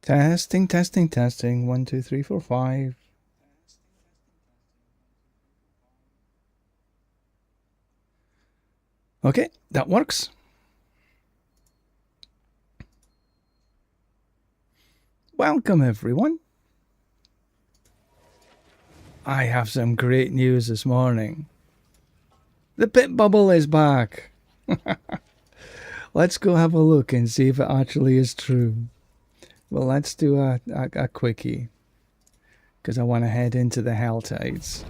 Testing, testing, testing. 1, 2, 3, 4, 5. Okay, that works. Welcome, everyone. I have some great news this morning. The pit bubble is back. Let's go have a look and see if it actually is true. Well, let's do a quickie, because I want to head into the Hell Tides.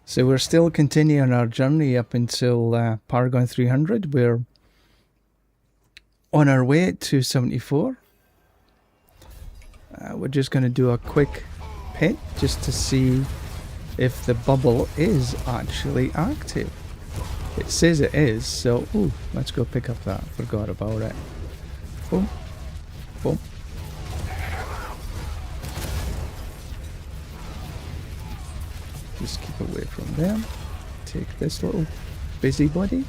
So we're still continuing our journey up until Paragon 300. We're on our way at 274. We're just going to do a quick pit just to see if the bubble is actually active. It says it is, so ooh, let's go pick up that. Forgot about it. Boom. Boom. Just keep away from them. Take this little busybody.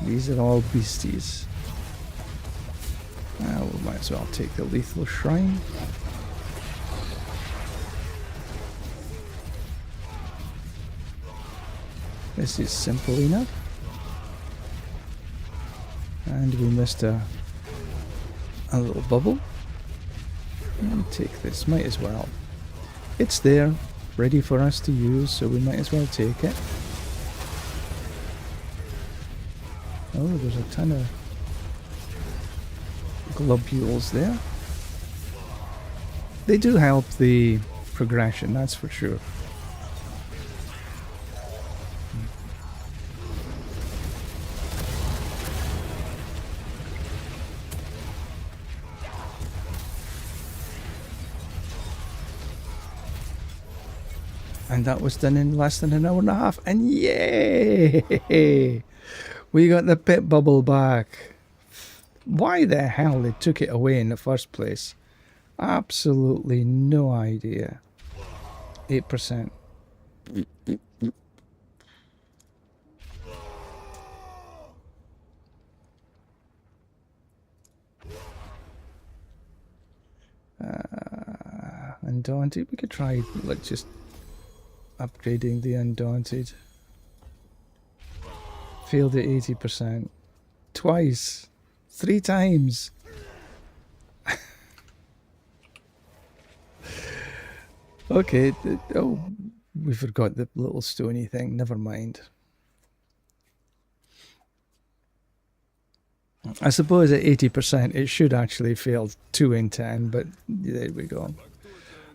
These are all beasties. We might as well take the lethal shrine. This is simple enough. And we missed a little bubble. And take this, might as well. It's there, ready for us to use, so we might as well take it. Oh, there's a ton of globules there. They do help the progression, that's for sure. And that was done in less than an hour and a half. And yay! We got the pit bubble back. Why the hell they took it away in the first place? Absolutely no idea. 8%. Undaunted. We could try, like, just upgrading the Undaunted. Failed at 80%. Twice. 3 times. Okay. Oh, we forgot the little stony thing. Never mind. I suppose at 80% it should actually fail 2 in 10, but there we go.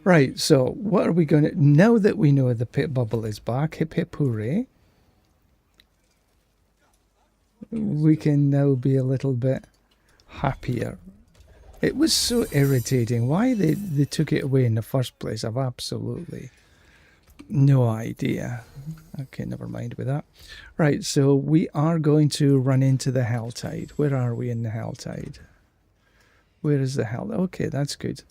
Right, so what are we going to... Now that we know the pit bubble is back, hip hip hooray, we can now be a little bit happier. It was so irritating. Why they took it away in the first place, I've absolutely no idea. Okay, never mind with that. Right, so we are going to run into the Hell Tide. Where are we in the Hell Tide? Where is the Hell? Okay, that's good.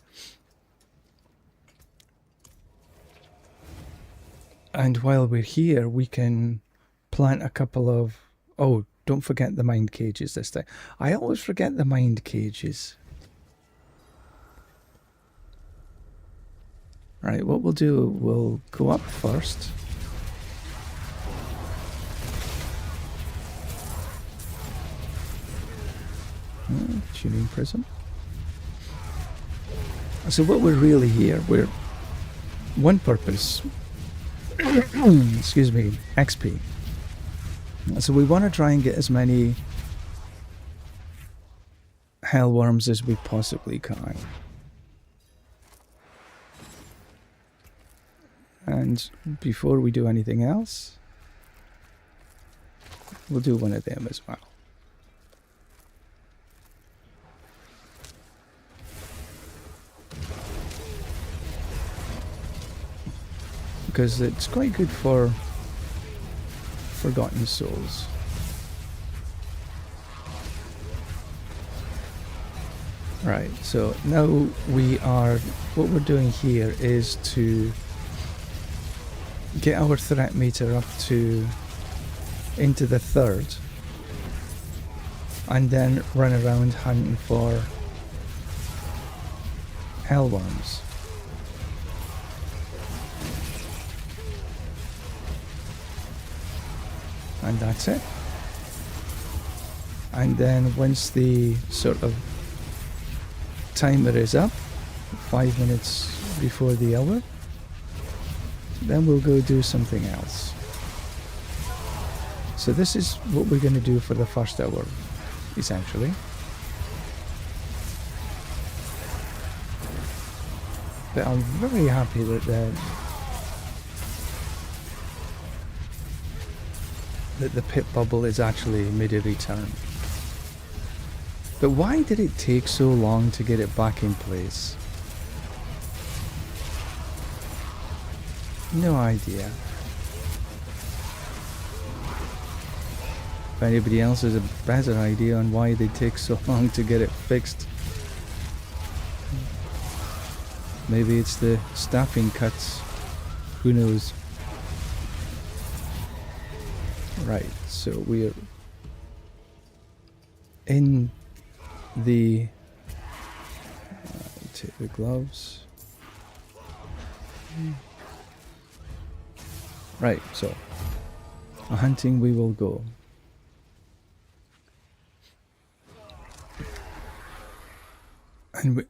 And while we're here, we can plant a couple of... Oh, don't forget the mind cages this time. I always forget the mind cages. Right, what we'll do, we'll go up first. Tuning prism. So what we're really here, we're one purpose. Excuse me, XP. So we want to try and get as many hellworms as we possibly can. And before we do anything else, we'll do one of them as well. Because it's quite good for forgotten souls. Right, so now what we're doing here is to get our threat meter up to into the 3rd, and then run around hunting for hellworms. And that's it. And then once the sort of timer is up, 5 minutes before the hour, then we'll go do something else. So this is what we're going to do for the first hour, essentially. But I'm very happy that the pit bubble is actually made a return. But why did it take so long to get it back in place? No idea. If anybody else has a better idea on why they take so long to get it fixed, maybe it's the staffing cuts. Who knows? Right, so we're in the... take the gloves. Right, so a hunting we will go. And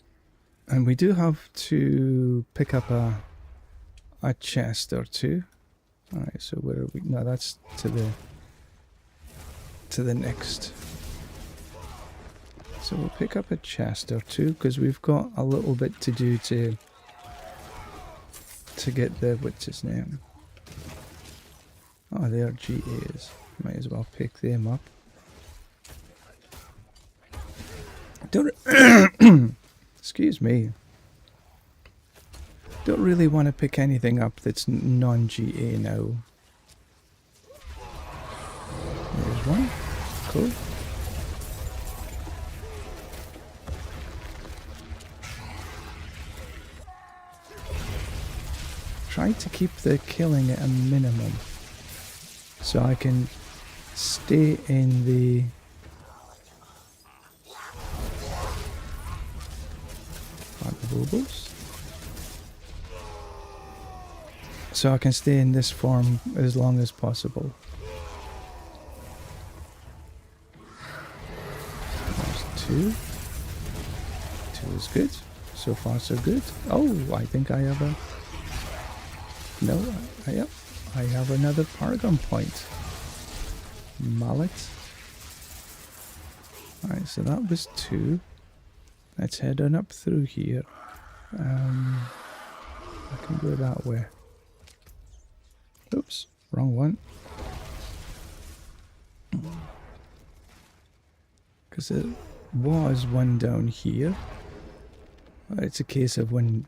we do have to pick up a chest or two. Alright, so where are we? No, that's to the next. So we'll pick up a chest or two because we've got a little bit to do to get the, what's his name? Oh, they are GAs. Might as well pick them up. Don't excuse me. Don't really want to pick anything up that's non-GA now. There's one. Cool. Try to keep the killing at a minimum so I can stay in the so I can stay in this form as long as possible. There's two. Two is good. So far so good. Oh, I think I have a... No, yep. I have another Paragon point. Mallet. Alright, so that was two. Let's head on up through here. I can go that way. Oops, wrong one. Because there was one down here. It's a case of when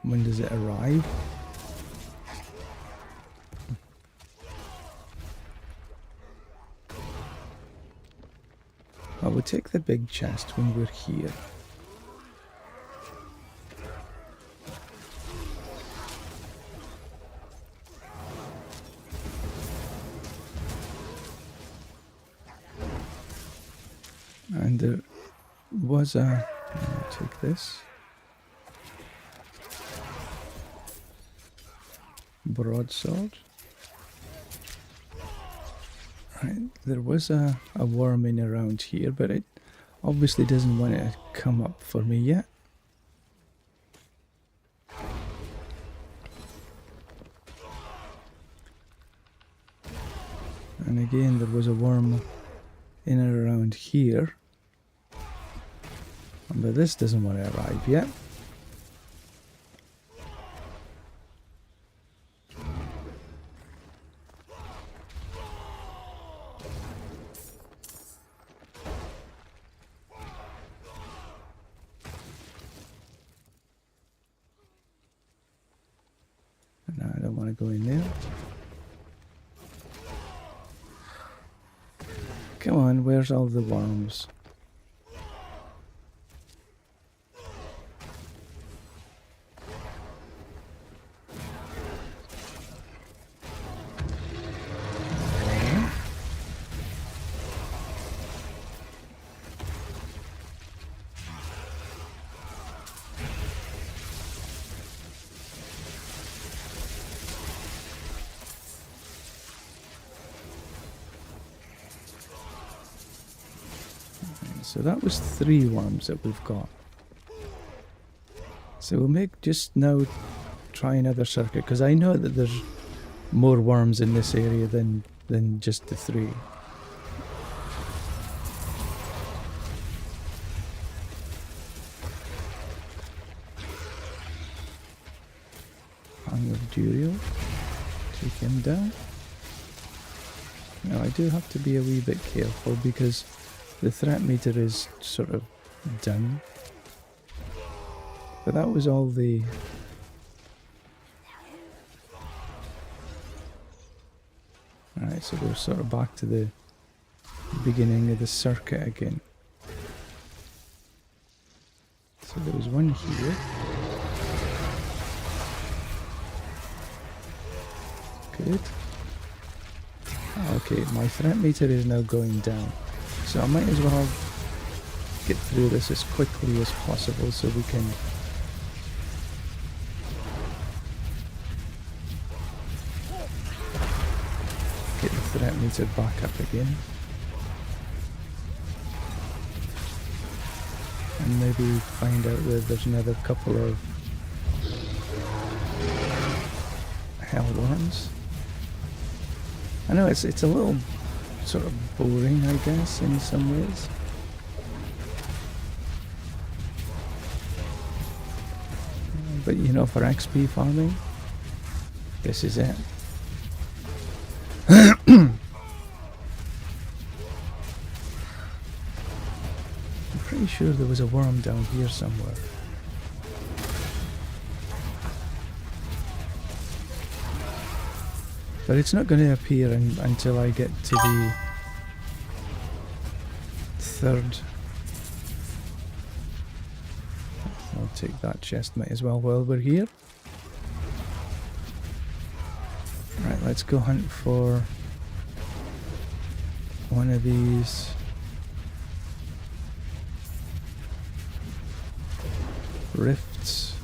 does it arrive? I will take the big chest when we're here. And there was a... I'll take this. Broadsword. Right, there was a worm in around here, but it obviously doesn't want to come up for me yet. And again, there was a worm in and around here. But this doesn't want to arrive yet. No, I don't want to go in there. Come on, where's all the worms? So that was 3 worms that we've got. So we'll make just now try another circuit, because I know that there's more worms in this area than just the 3. Hang of Duriel. Take him down. Now I do have to be a wee bit careful because the threat meter is sort of done. But that was all the... Alright, so we're sort of back to the beginning of the circuit again. So there was one here. Good. Okay, my threat meter is now going down. So I might as well get through this as quickly as possible so we can get the threat meter back up again. And maybe find out where there's another couple of hell worms. I know it's a little sort of boring, I guess, in some ways. But you know, for XP farming, this is it. I'm pretty sure there was a worm down here somewhere. But it's not going to appear until I get to the 3rd. I'll take that chest might as well while we're here. Right, let's go hunt for one of these rifts.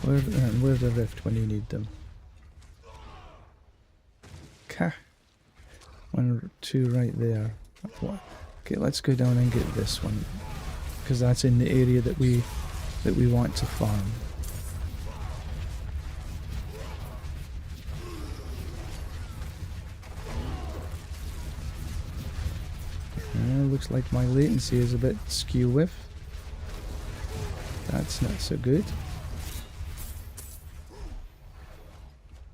Where's the rift when you need them? 1 or 2 right there. Okay, let's go down and get this one, because that's in the area that we want to farm. Looks like my latency is a bit skew with. That's not so good.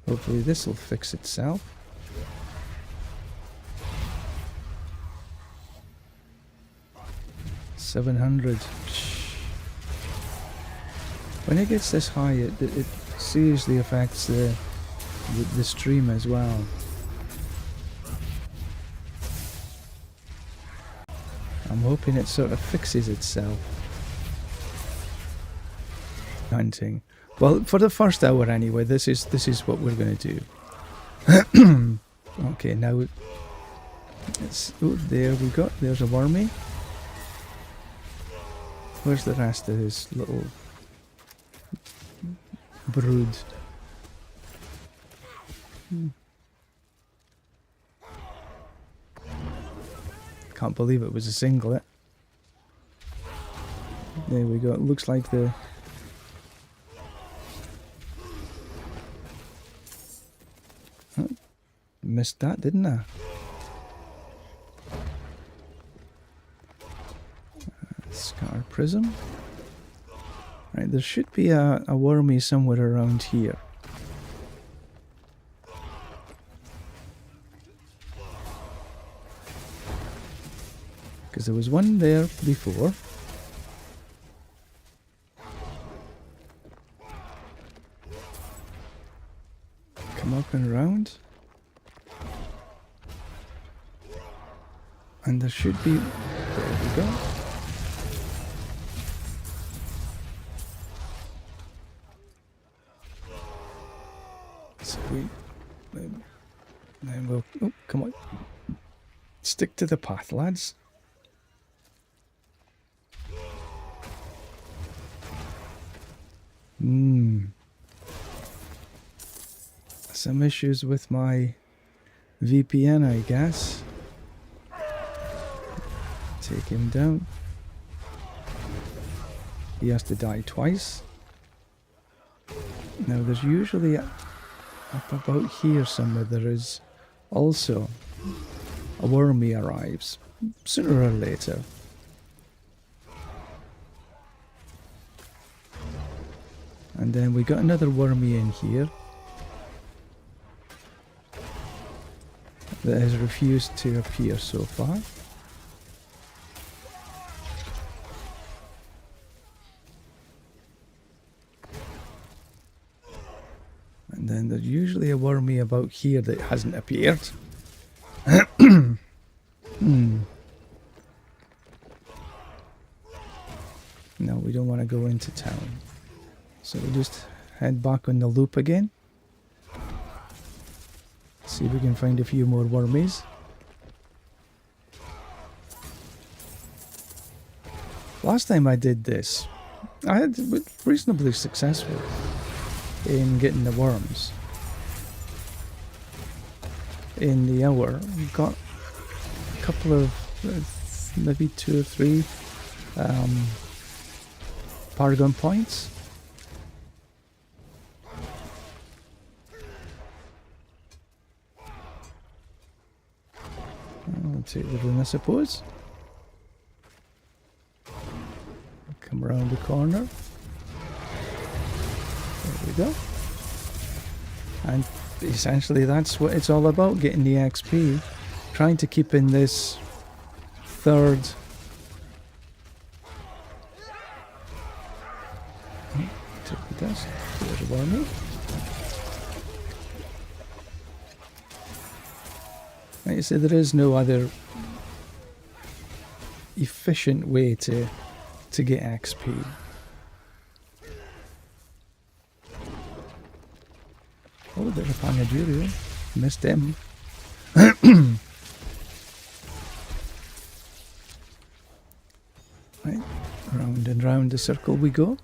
Hopefully this will fix itself. $700. When it gets this high, it seriously affects the stream as well. I'm hoping it sort of fixes itself. Hunting. Well, for the first hour anyway, this is what we're going to do. Okay, now it's, oh, there's a wormy. Where's the rest of his little brood? Can't believe it was a singlet. There we go. It looks like the... Oh, missed that, didn't I? Scar prism. Right, there should be a wormy somewhere around here. Because there was one there before. Come up and around. And there should be... There we go. Sweet. Then we'll... Oh, come on. Stick to the path, lads. Some issues with my VPN, I guess. Take him down. He has to die twice. Now there's usually up about here somewhere there is also a wormy arrives sooner or later. And then we got another wormy in here that has refused to appear so far. And then there's usually a wormy about here that hasn't appeared. No, we don't want to go into town. So we just head back on the loop again. See if we can find a few more wormies. Last time I did this, I had reasonably successful in getting the worms. In the hour, we got a couple of, maybe 2 or 3 Paragon points. I'll take the room, I suppose. Come around the corner. There we go. And essentially that's what it's all about, getting the XP. Trying to keep in this third... Take the dust. There's a wormy. Like I say, there is no other efficient way to get XP. Oh, there's a Pangadurio. Missed him. Right, round and round the circle we go.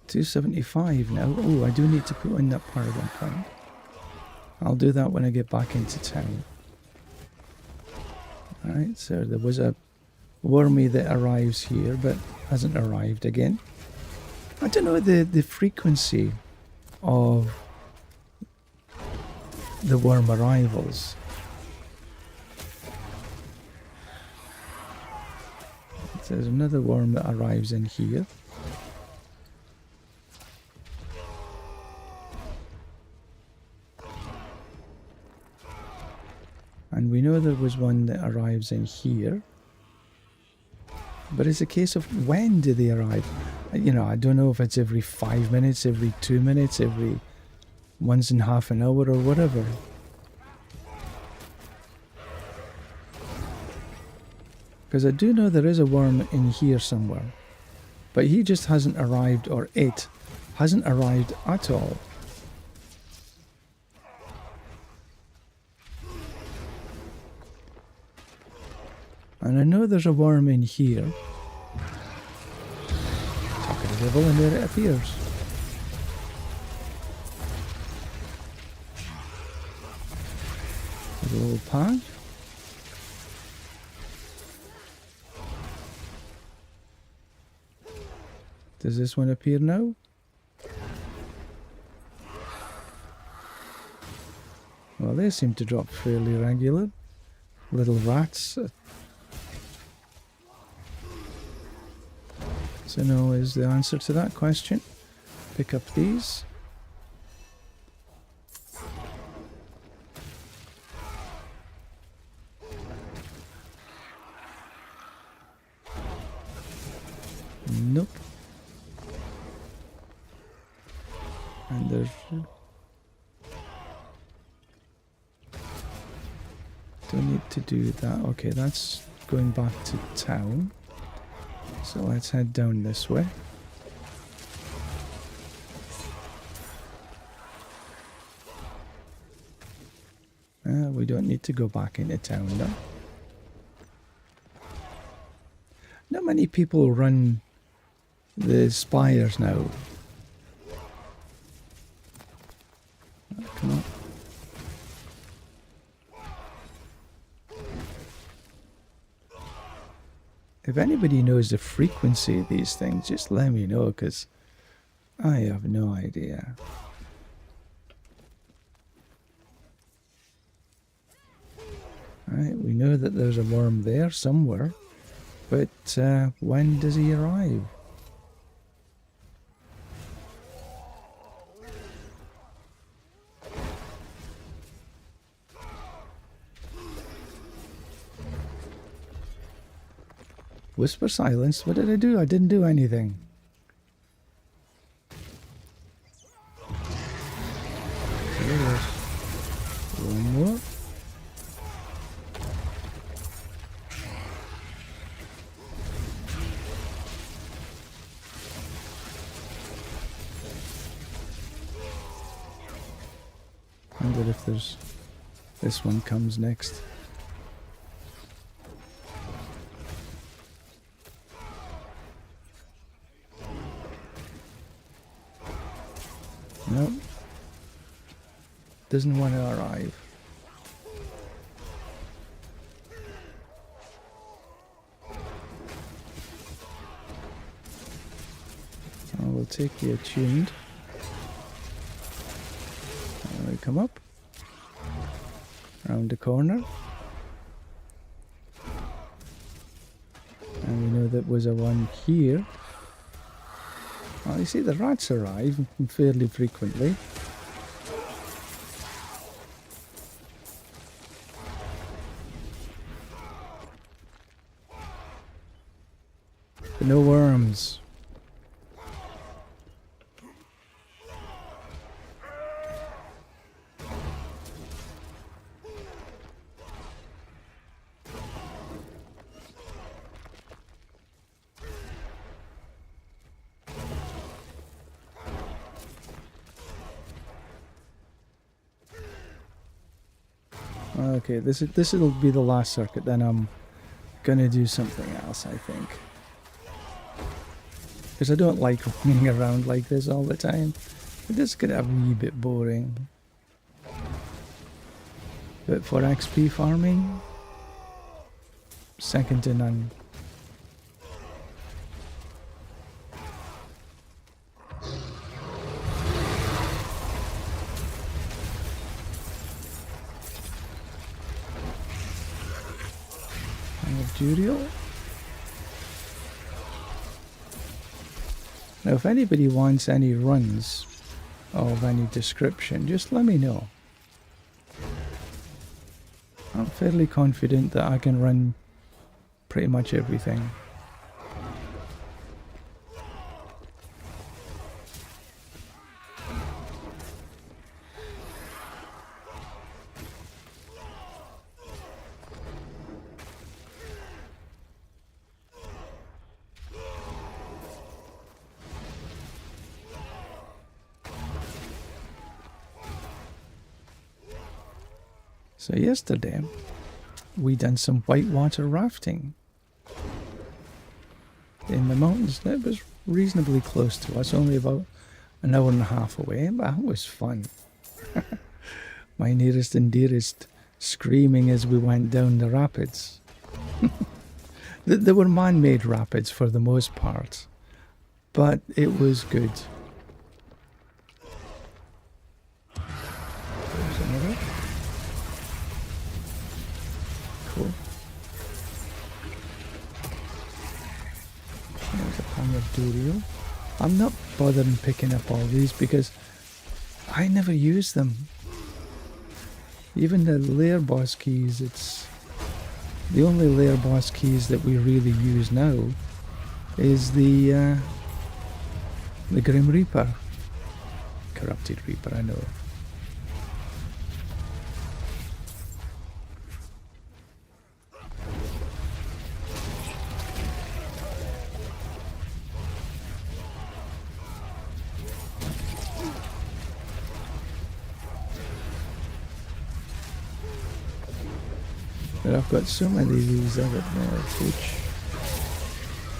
$275 now. Oh, I do need to put in that Paragon point. I'll do that when I get back into town. Alright, so there was a wormy that arrives here, but hasn't arrived again. I don't know the frequency of the worm arrivals. There's another worm that arrives in here. And we know there was one that arrives in here. But it's a case of when do they arrive? You know, I don't know if it's every 5 minutes, every 2 minutes, every once in half an hour or whatever. Because I do know there is a worm in here somewhere. But he just hasn't arrived or ate hasn't arrived at all. And I know there's a worm in here. Talk of the devil, and there it appears. There's a little pad. Does this one appear now? Well, they seem to drop fairly regular. Little rats. So no is the answer to that question. Pick up these. Nope. And there's... Don't need to do that. Okay, that's going back to town. So let's head down this way. We don't need to go back into town now. Not many people run the spires now. Come on. If anybody knows the frequency of these things, just let me know, because I have no idea. Right, we know that there's a worm there somewhere, but when does he arrive? Whisper silence. What did I do? I didn't do anything. There's one more. I wonder if there's... this one comes next. Nope. Doesn't want to arrive. I will take the attuned. And we come up. Around the corner. And we know that was a one here. Well, you see the rats arrive fairly frequently. But no worms. Okay, this'll be the last circuit, then I'm gonna do something else, I think. Because I don't like running around like this all the time. It does get a wee bit boring. But for XP farming, second to none. Duriel. Now if anybody wants any runs of any description, just let me know. I'm fairly confident that I can run pretty much everything. So yesterday, we done some whitewater rafting in the mountains. That was reasonably close to us, only about an hour and a half away, but it was fun. My nearest and dearest screaming as we went down the rapids. They were man-made rapids for the most part, but it was good. There's another. Cool. There's a Pangardurio. I'm not bothering picking up all these because I never use them. Even the lair boss keys, it's the only lair boss keys that we really use now is the Grim Reaper. Corrupted Reaper, I know. But I've got so many of these other Butch.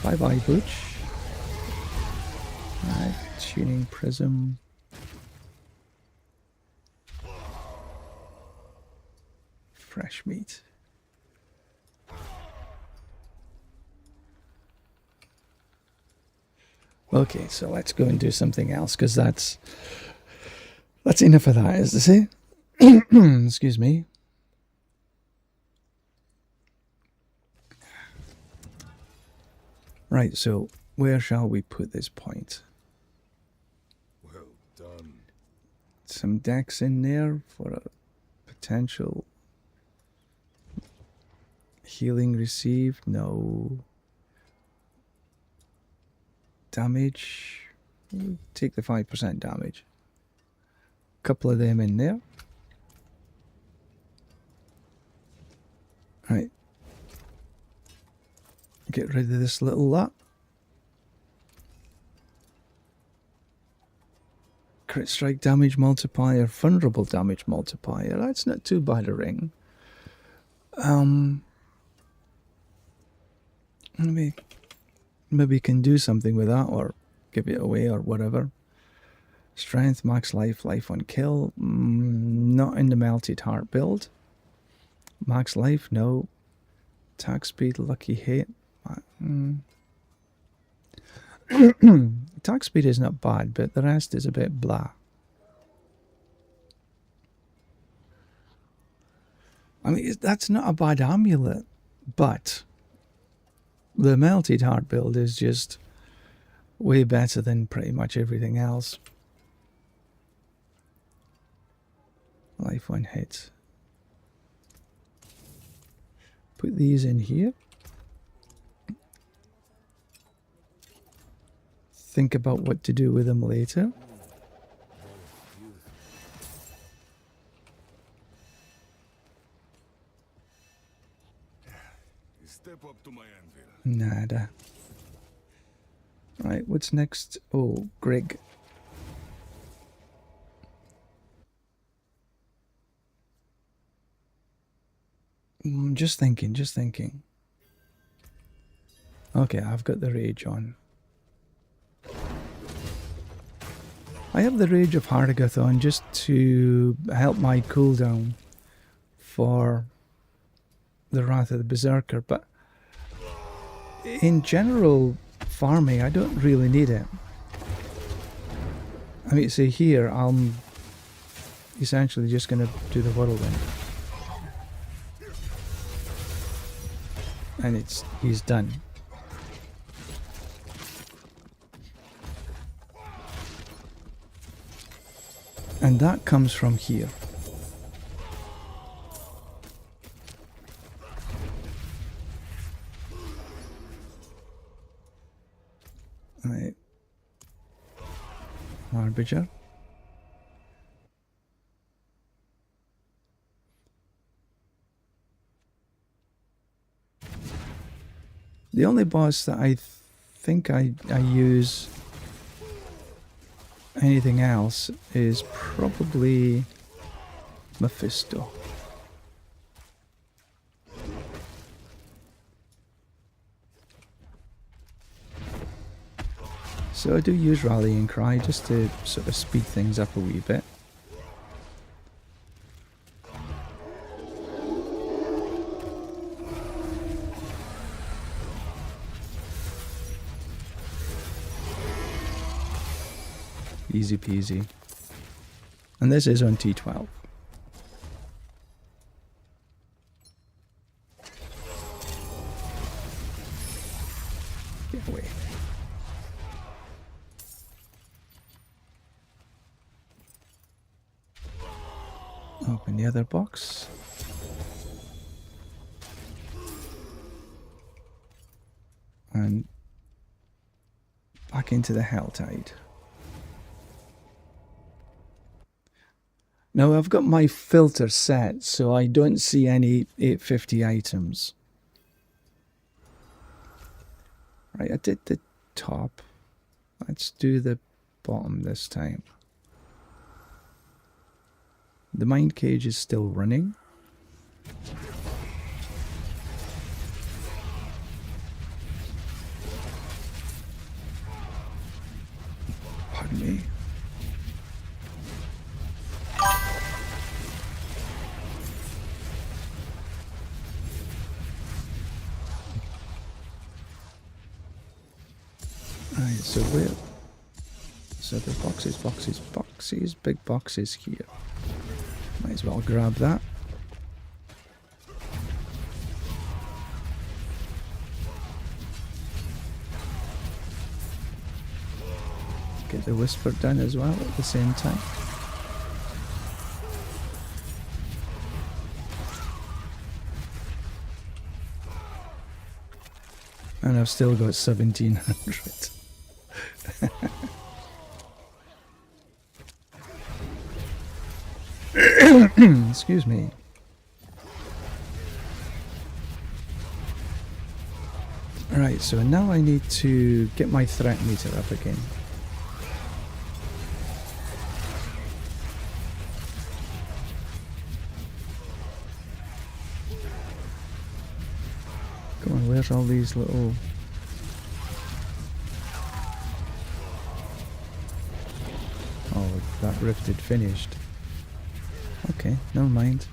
Bye bye Butch. Alright, tuning prism. Fresh meat. Okay, so let's go and do something else, because that's enough of that, as they say. Excuse me. Right, so where shall we put this point? Well done. Some decks in there for a potential healing received. No. Damage. We'll take the 5% damage. Couple of them in there. Right. Get rid of this little lot. Crit strike damage multiplier, vulnerable damage multiplier. That's not too bad a ring. Maybe can do something with that, or give it away, or whatever. Strength, max life, life on kill. Not in the melted heart build. Max life, no. Attack speed, lucky hit. Attack speed is not bad, but the rest is a bit blah. I mean, that's not a bad amulet, but the melted heart build is just way better than pretty much everything else. Life on hit. Put these in here. Think about what to do with them later. Step up to my anvil. Nada. Right, what's next? Oh, Greg. Just thinking. Okay, I've got the rage on. I have the Rage of Hargath on just to help my cooldown for the Wrath of the Berserker, but in general farming I don't really need it. I mean, see here, I'm essentially just going to do the Whirlwind. And he's done. And that comes from here. Right. Harbinger. The only boss that I think I use anything else is probably Mephisto. So I do use Rallying Cry just to sort of speed things up a wee bit. Easy peasy. And this is on T12. Get away. Open the other box. And back into the Helltide. Now I've got my filter set, so I don't see any 850 items. Right, I did the top. Let's do the bottom this time. The mind cage is still running. Pardon me. Right, so where? So the boxes, big boxes here. Might as well grab that. Get the whisper done as well at the same time. And I've still got 1700. Excuse me. Right, so now I need to get my threat meter up again. Come on, where's all these little... Oh, that rift had finished. Okay, never mind.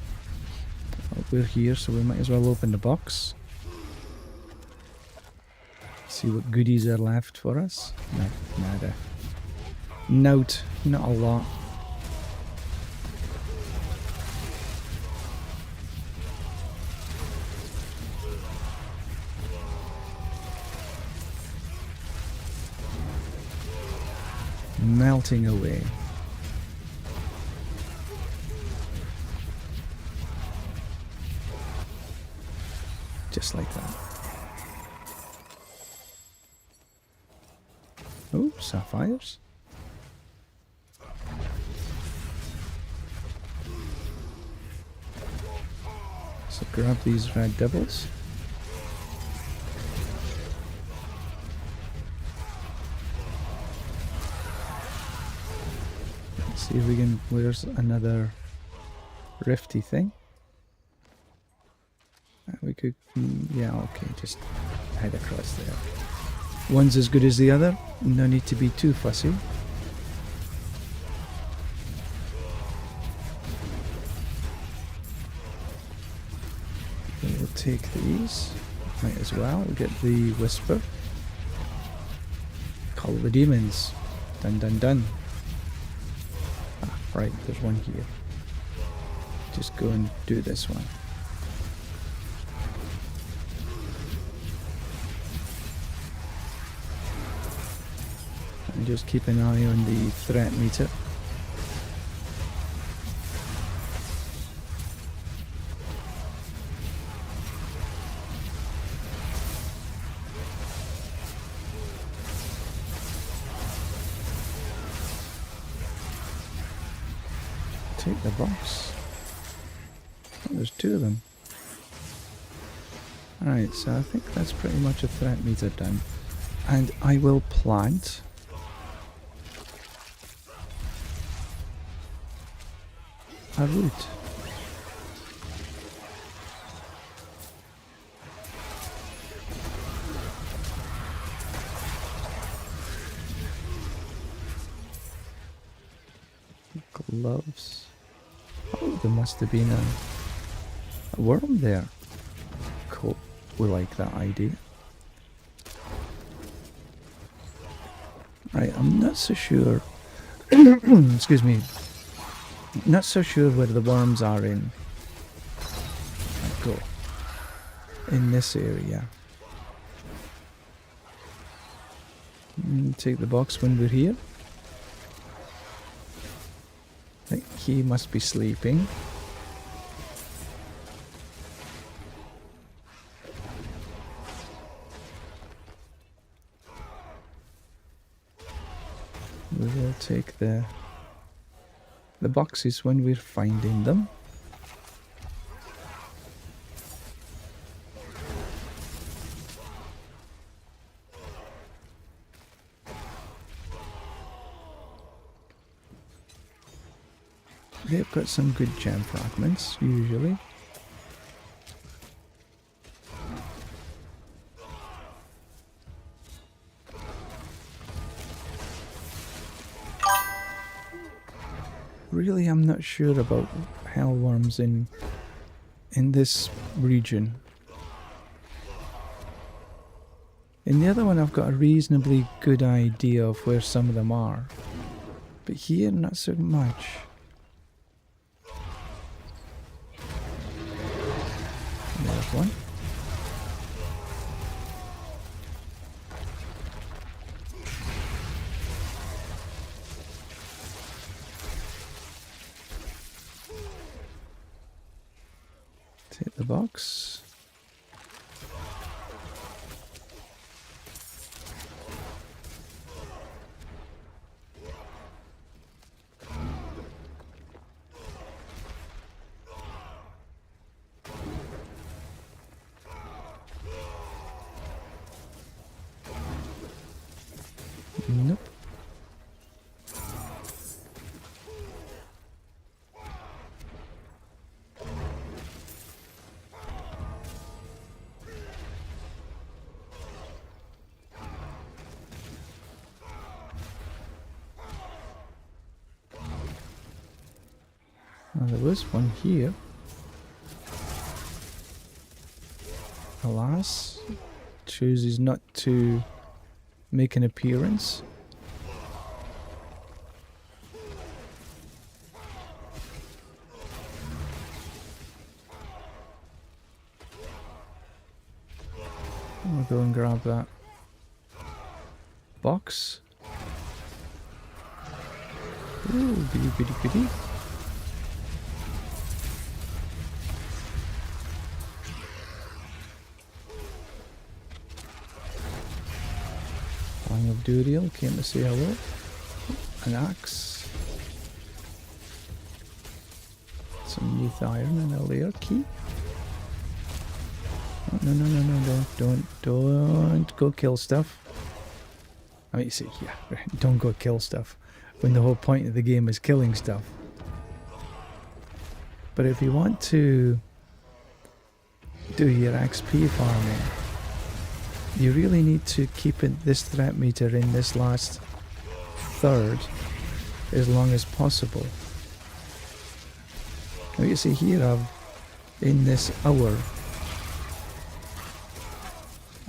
Well, we're here, so we might as well open the box. See what goodies are left for us. No, nada. Note, not a lot. Melting away. Just like that. Oh, sapphires. So grab these red devils. Let's see if we can... Where's another rifty thing? We could... yeah, okay, just head across there. One's as good as the other. No need to be too fussy. We'll take these. Might as well get the whisper. Call the demons. Dun dun dun. Ah, right, there's one here. Just go and do this one. And just keep an eye on the threat meter. Take the box. Oh, there's two of them. Alright, so I think that's pretty much a threat meter done. And I will plant a root. gloves. Oh, there must have been a worm there. Cool. We like that idea. Right, I'm not so sure. Excuse me. Not so sure where the worms are in. Go. In this area. Take the box when we're here. I think he must be sleeping. We will take the boxes when we're finding them. They've got some good gem fragments, usually. Really, I'm not sure about hellworms in this region. In the other one, I've got a reasonably good idea of where some of them are. But here, not so much. There's one. Take the box. Nope. There was one here. Alas, chooses not to make an appearance. I'll go and grab that box. Ooh, goody goody goody. Of Duriel came to say hello. An axe. Some youth iron and a layer key. Oh, no, don't go kill stuff. I mean, you say, yeah, don't go kill stuff when the whole point of the game is killing stuff. But if you want to do your XP farming, you really need to keep this threat meter in this last third as long as possible. Now you see here, in this hour,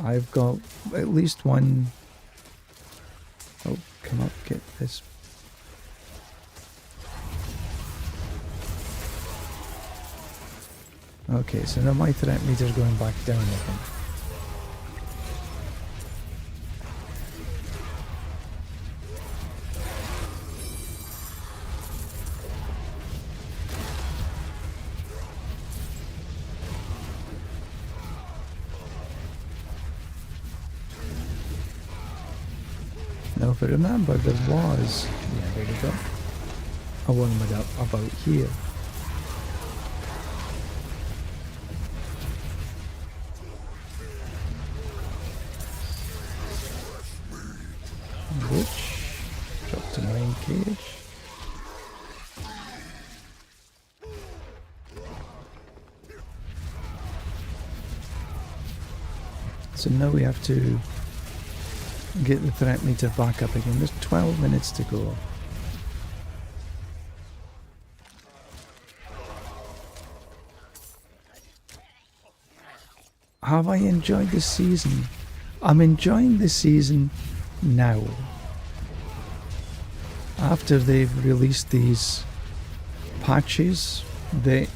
I've got at least one. Oh, come up, get this. Okay, so now my threat meter's going back down, I think. Now if I remember, there was, yeah, there we go, a one about here. Which, drop to mine cage. So now we have to get the threat meter back up again. There's 12 minutes to go. have I enjoyed this season? I'm enjoying this season now. After they've released these patches that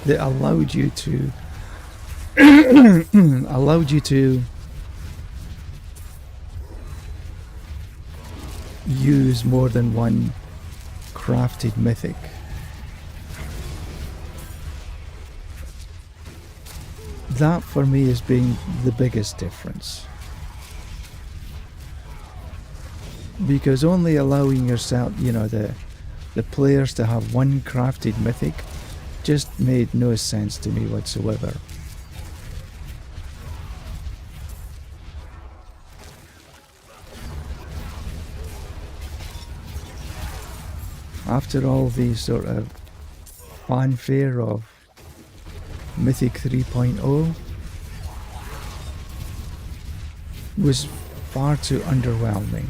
allowed you to use more than one crafted mythic. That for me has been the biggest difference. Because only allowing yourself, the players to have one crafted mythic just made no sense to me whatsoever. After all the sort of fanfare of Mythic 3.0 was far too underwhelming.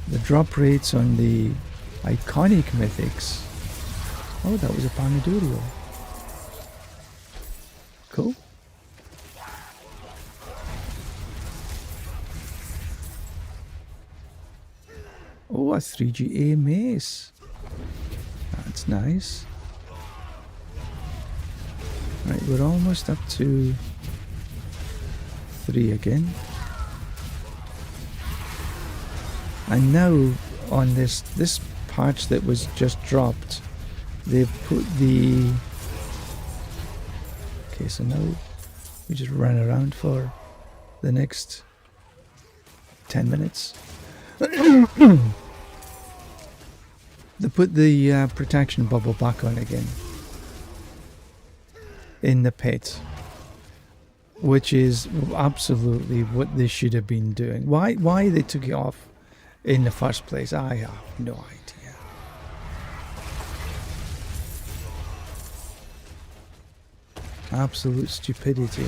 The drop rates on the iconic mythics. Oh, that was a Panadurial. Cool. Oh, a 3GA mace. That's nice. Right, we're almost up to 3 again. And now on this patch that was just dropped, they've put the... Okay, so now we just run around for the next 10 minutes. They put the protection bubble back on again in the pit, which is absolutely what they should have been doing. Why they took it off in the first place, I have no idea. Absolute stupidity.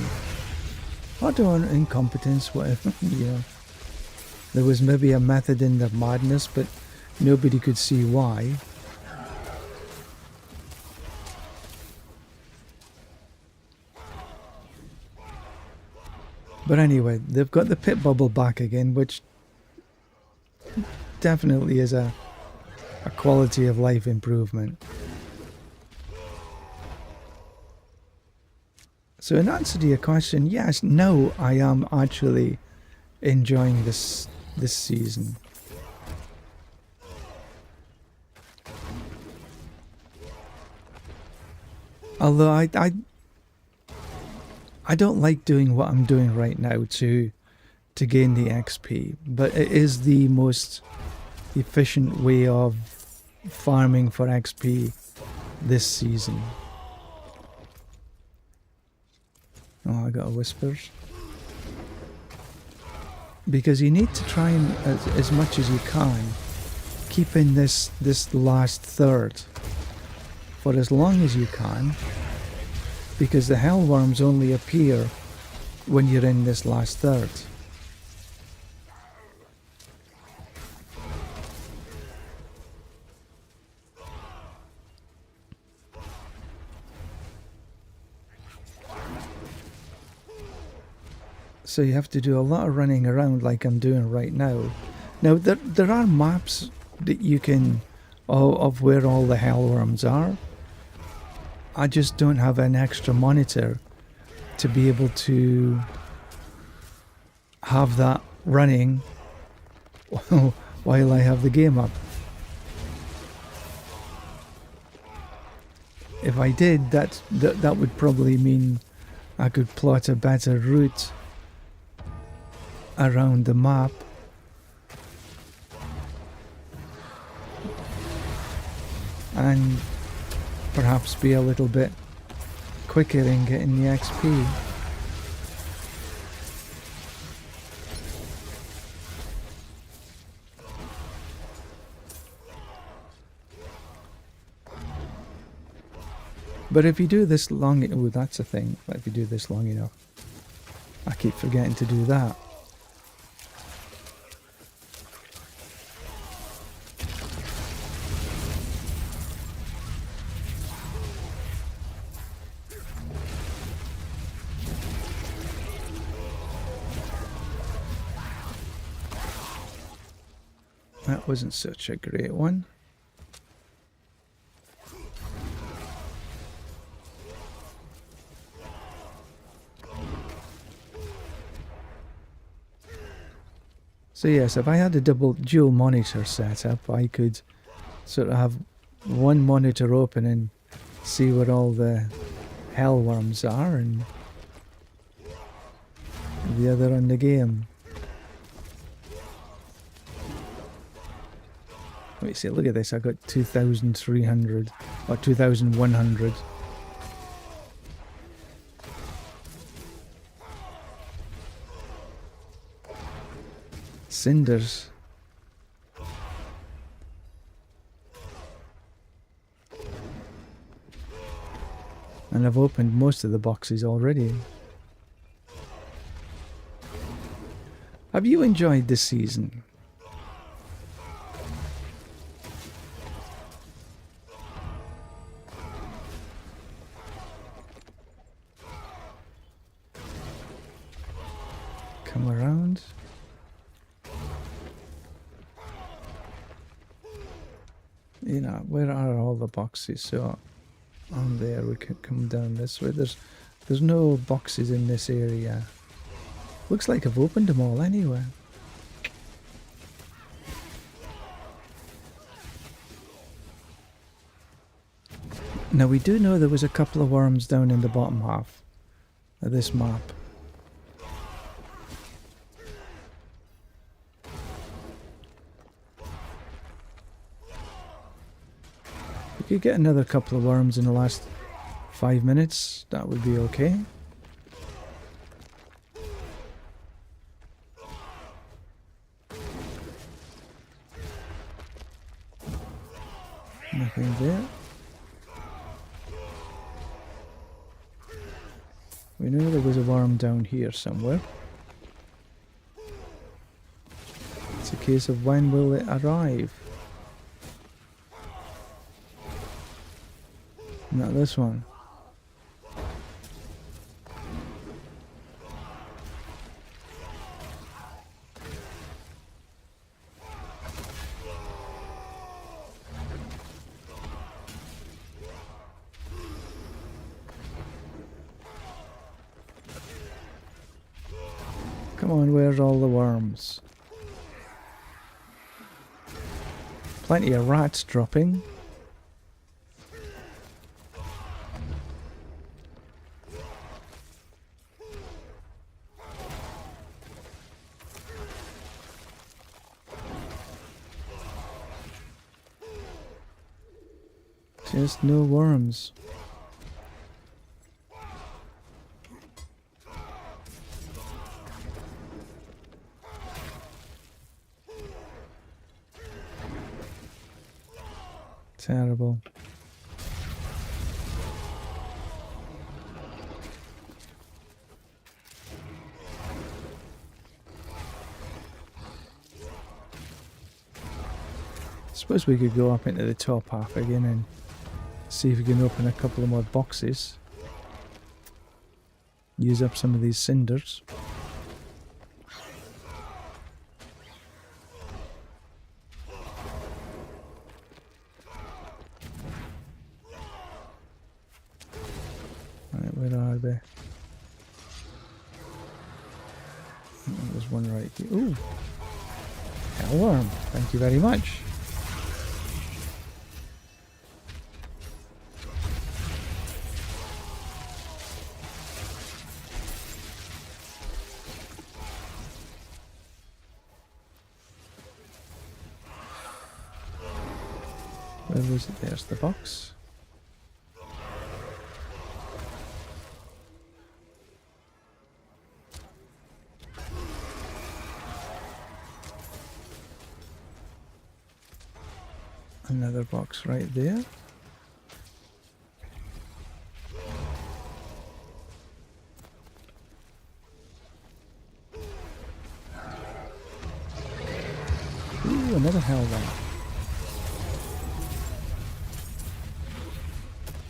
Utter incompetence, whatever, There was maybe a method in their madness, but nobody could see why. But anyway, they've got the pit bubble back again, which definitely is a quality of life improvement. So in answer to your question, yes, no, I am actually enjoying this season. Although I don't like doing what I'm doing right now to gain the XP, but it is the most efficient way of farming for XP this season. Oh, I got a Whispers. Because you need to try and, as much as you can, keep in this last third for as long as you can, because the hellworms only appear when you're in this last third. So you have to do a lot of running around like I'm doing right now. Now there are maps that you can of where all the hellworms are. I just don't have an extra monitor to be able to have that running while I have the game up. If I did, that would probably mean I could plot a better route around the map. And perhaps be a little bit quicker in getting the XP. But if you do this long, oh, that's a thing. But if you do this long enough, I keep forgetting to do that. That wasn't such a great one. So yes, if I had a dual monitor setup, I could sort of have one monitor open and see where all the hellworms are, and the other on the game. Wait, see, look at this, I got 2,300 or 2,100. Cinders. And I've opened most of the boxes already. Have you enjoyed this season? Come around. You know, where are all the boxes? So on there, we can come down this way. There's no boxes in this area. Looks like I've opened them all anyway. Now we do know there was a couple of worms down in the bottom half of this map. If you get another couple of worms in the last 5 minutes, that would be okay. Nothing there. We knew there was a worm down here somewhere. It's a case of when will it arrive? Not this one. Come on, where's all the worms? Plenty of rats dropping. Just no worms. Terrible. Suppose we could go up into the top half again and see if we can open a couple of more boxes. Use up some of these cinders. Right, where are they? Oh, there's one right here. Ooh! Hellworm, thank you very much. Where was it? There's the box. Another box right there. Ooh, another hellworm.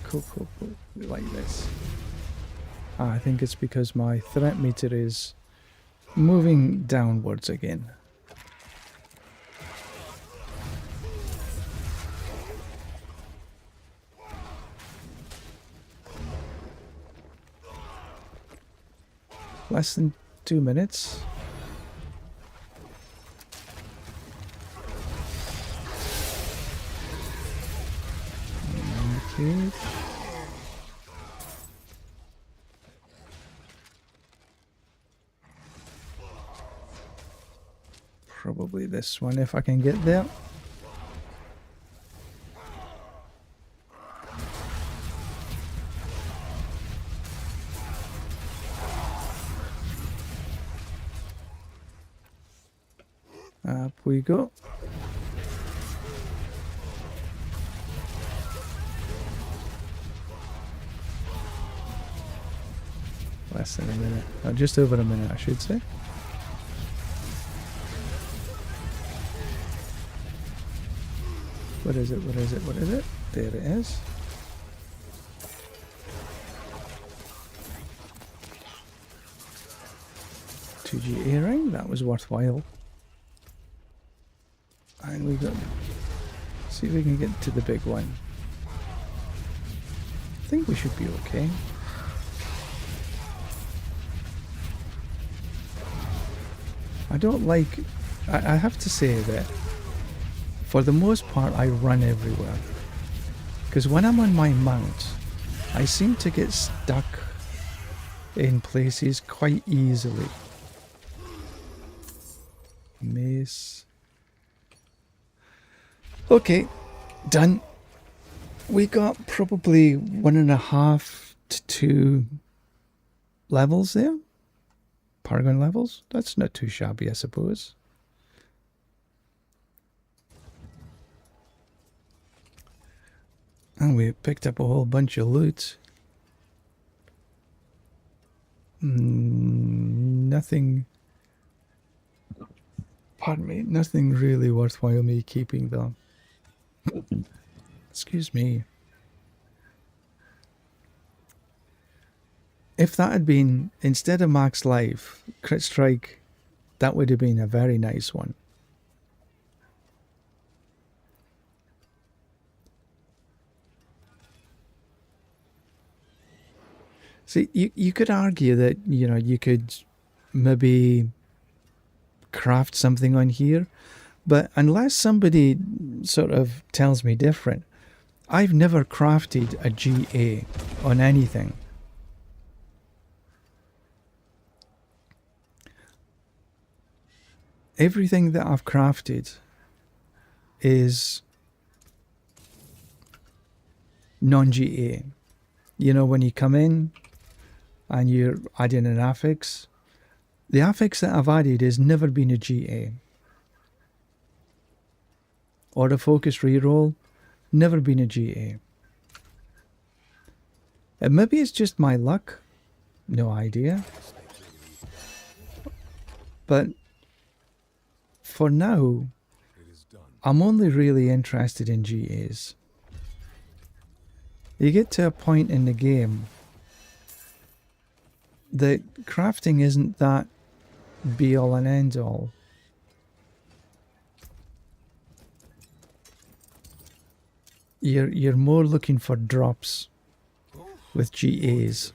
Cool, cool, cool. We like this. Ah, I think it's because my threat meter is moving downwards again. Less than 2 minutes. Okay. Probably this one if I can get there. Up we go. Less than a minute. Oh, just over a minute, I should say. What is it? What is it? What is it? There it is. $2G A-ring, that was worthwhile. And we got... see if we can get to the big one. I think we should be okay. I don't like... I have to say that for the most part I run everywhere. Because when I'm on my mount, I seem to get stuck in places quite easily. Mace. Okay, done. We got probably 1.5 to 2 levels there. Paragon levels. That's not too shabby, I suppose. And we picked up a whole bunch of loot. Nothing... pardon me, nothing really worthwhile me keeping though. Excuse me. If that had been, instead of max life, crit strike, that would have been a very nice one. See, you could argue that, you know, you could maybe craft something on here, but unless somebody sort of tells me different, I've never crafted a GA on anything. Everything that I've crafted is non-GA. You know, when you come in and you're adding an affix, the affix that I've added has never been a GA. Or a focus reroll, never been a GA. And maybe it's just my luck, no idea. But for now, I'm only really interested in GAs. You get to a point in the game that crafting isn't that be all and end all. You're more looking for drops with GAs.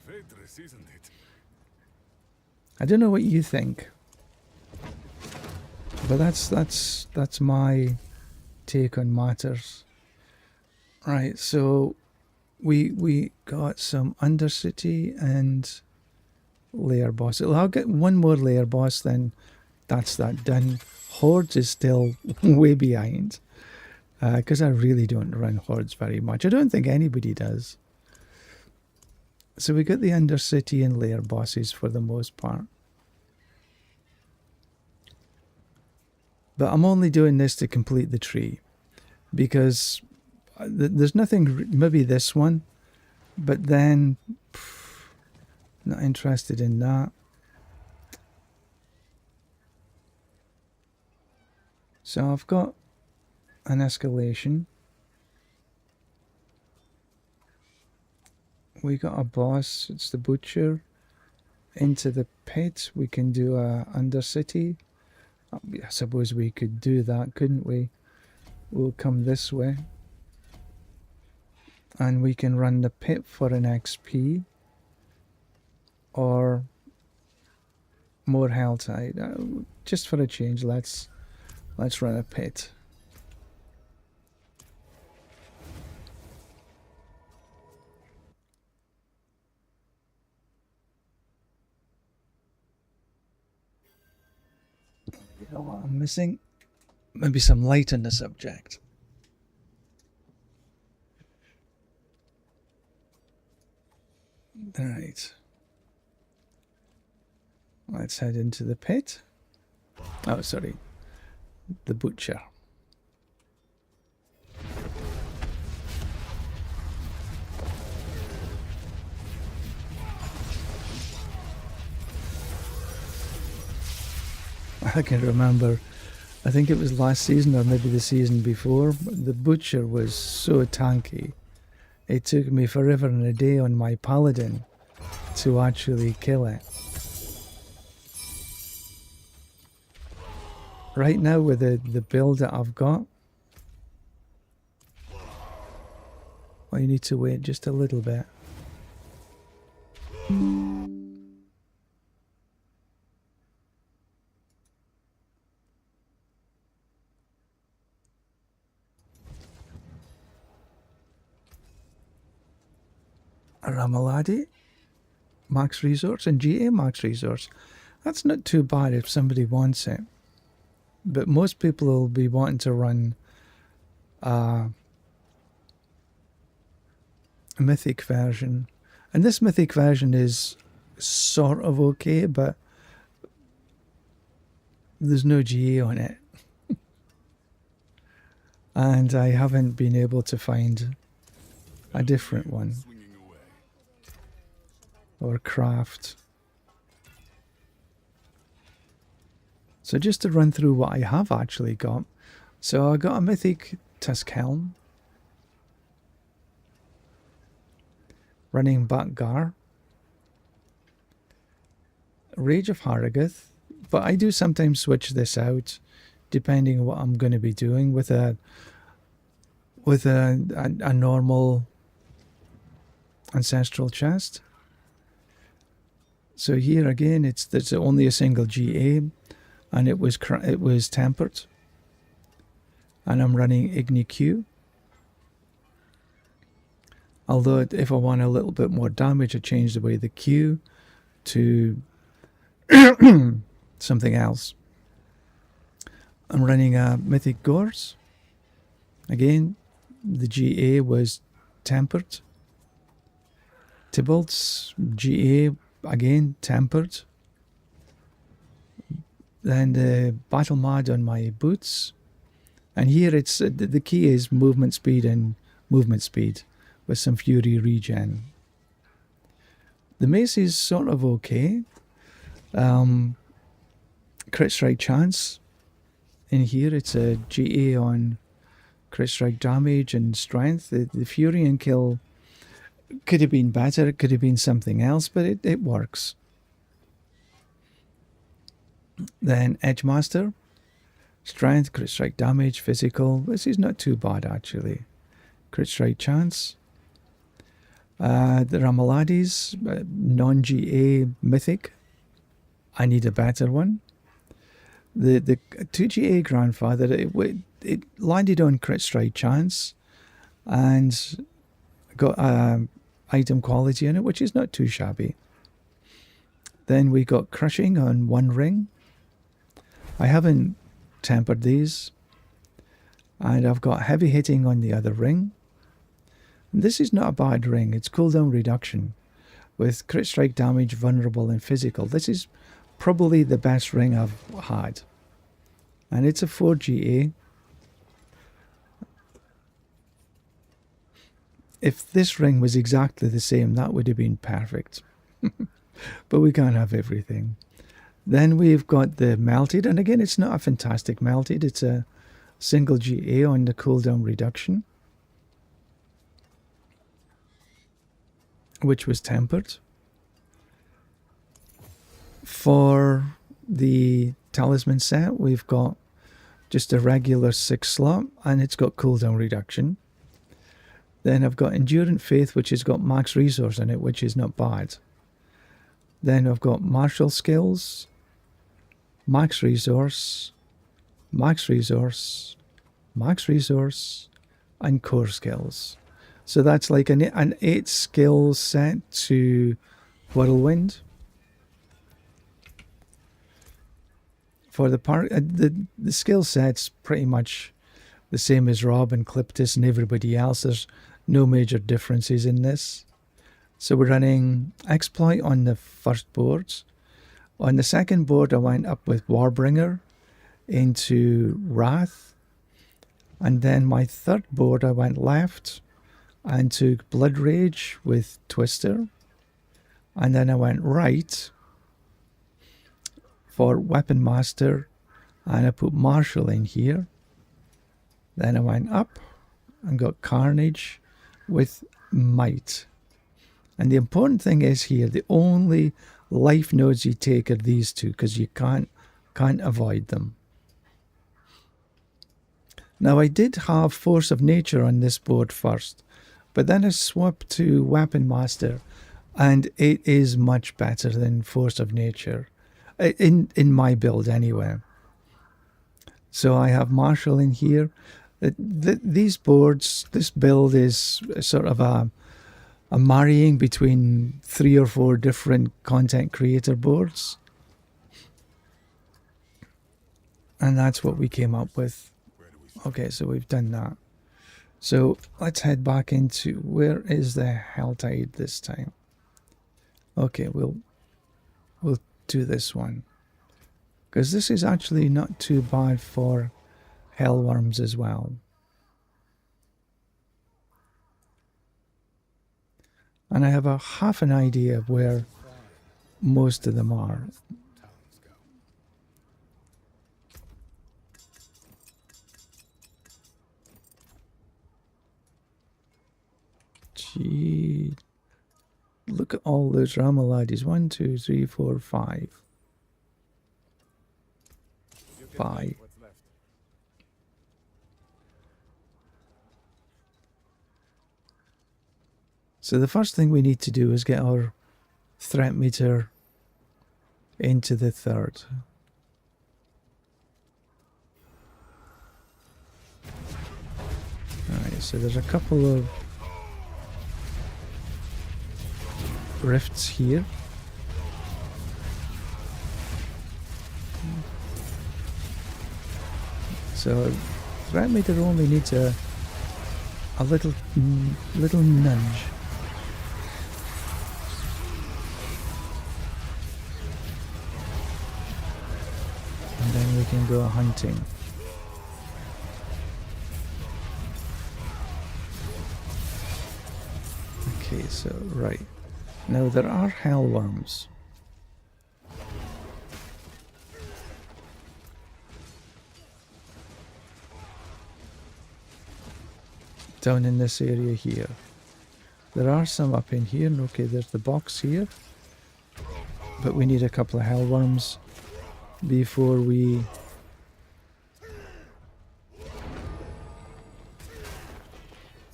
I don't know what you think, but that's my take on matters. Right, so we got some Undercity and layer boss. I'll get one more layer boss, then that's that done. Hordes is still way behind because I really don't run Hordes very much. I don't think anybody does. So we got the Undercity and layer bosses for the most part. But I'm only doing this to complete the tree because there's nothing, maybe this one, but then not interested in that. So I've got an escalation. We got a boss, it's the butcher. Into the pit, we can do a Undercity. I suppose we could do that, couldn't we? We'll come this way. And we can run the pit for an XP. Or More Helltide. Just for a change, let's run a pit. You know what I'm missing? Maybe some light on the subject. Right. Let's head into the pit. Oh, sorry. The butcher. I can remember, I think it was last season or maybe the season before, the butcher was so tanky. It took me forever and a day on my paladin to actually kill it. Right now with the build that I've got, well, you need to wait just a little bit. Ramaladi, max resource, and GA max resource. That's not too bad if somebody wants it. But most people will be wanting to run a mythic version. And this mythic version is sort of okay, but there's no GA on it. And I haven't been able to find a different one. Or craft. So just to run through what I have actually got. So I got a mythic Tusk Helm. Running Bakgar. Rage of Harrogath. But I do sometimes switch this out depending on what I'm going to be doing with a normal ancestral chest. So here again, there's only a single GA, and it was tempered, and I'm running Igni Q. Although if I want a little bit more damage, I change the way the Q to something else. I'm running a Mythic Gores. Again, the GA was tempered. Tybalt's GA, again, tempered. Then the Battle Mad on my boots. And here it's the key is movement speed and movement speed with some Fury regen. The mace is sort of okay. Crit strike chance. In here it's a GA on crit strike damage and strength. The Fury and kill could have been better, it could have been something else, but it works. Then Edgemaster, strength, crit strike damage, physical. This is not too bad actually. Crit strike chance. The Ramaladis, non-GA mythic. I need a better one. The 2GA grandfather, it landed on crit strike chance and got item quality in it, which is not too shabby. Then we got crushing on one ring. I haven't tempered these. And I've got heavy hitting on the other ring. And this is not a bad ring. It's cooldown reduction with crit strike damage, vulnerable and physical. This is probably the best ring I've had. And it's a 4GA. If this ring was exactly the same, that would have been perfect. But we can't have everything. Then we've got the melted, and again, it's not a fantastic melted. It's a single GA on the cooldown reduction, which was tempered. For the talisman set, we've got just a regular 6 slot, and it's got cooldown reduction. Then I've got Endurant Faith, which has got max resource in it, which is not bad. Then I've got martial skills, max resource, max resource, max resource, and core skills. So that's like an 8 skill set to Whirlwind. For the part, the skill set's pretty much the same as Rob and Cliptus and everybody else. There's no major differences in this. So we're running Exploit on the first boards. On the second board, I went up with Warbringer into Wrath. And then my third board, I went left and took Blood Rage with Twister. And then I went right for Weapon Master, and I put Marshall in here. Then I went up and got Carnage with Might. And the important thing is here, the only life nodes you take are these two, because you can't avoid them. Now I did have Force of Nature on this board first, but then I swapped to Weapon Master, and it is much better than Force of Nature. In my build anyway. So I have Marshall in here. These boards, this build is sort of a marrying between 3 or 4 different content creator boards. And that's what we came up with. Okay, so we've done that. So let's head back into, where is the Helltide this time? Okay, we'll do this one, because this is actually not too bad for Hellworms as well. And I have a half an idea of where most of them are. Gee. Look at all those Ramaladis. 1, 2, 3, 4, 5. 5. So the first thing we need to do is get our threat meter into the 3rd. Alright, so there's a couple of rifts here. So threat meter only needs a little nudge. And then we can go hunting. Okay, so right. Now there are hellworms. Down in this area here. There are some up in here. Okay, there's the box here. But we need a couple of hellworms before we...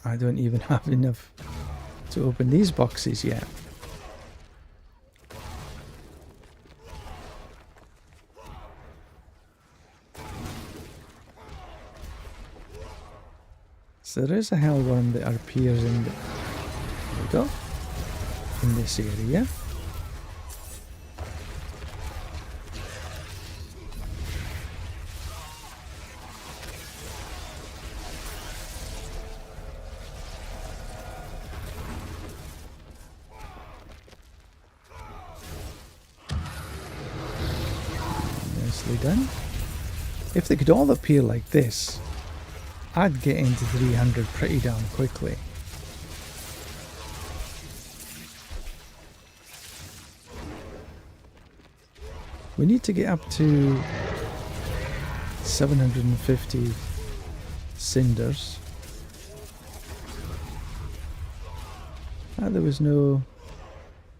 I don't even have enough to open these boxes yet. So there is a hellworm that appears in the... There we go. In this area. Nicely done. If they could all appear like this, I'd get into 300 pretty damn quickly. We need to get up to 750 cinders. There was no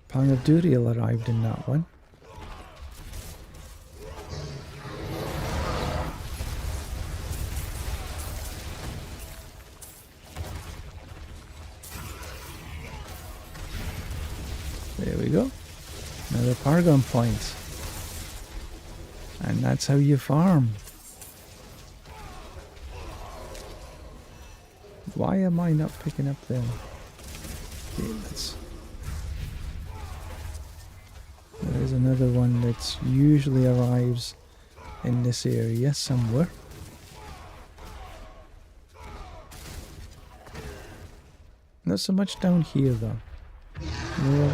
Pang of Duriel arrived in that one. There we go. Another Paragon point. And that's how you farm. Why am I not picking up them? Okay, there is another one that usually arrives in this area somewhere. Not so much down here though. More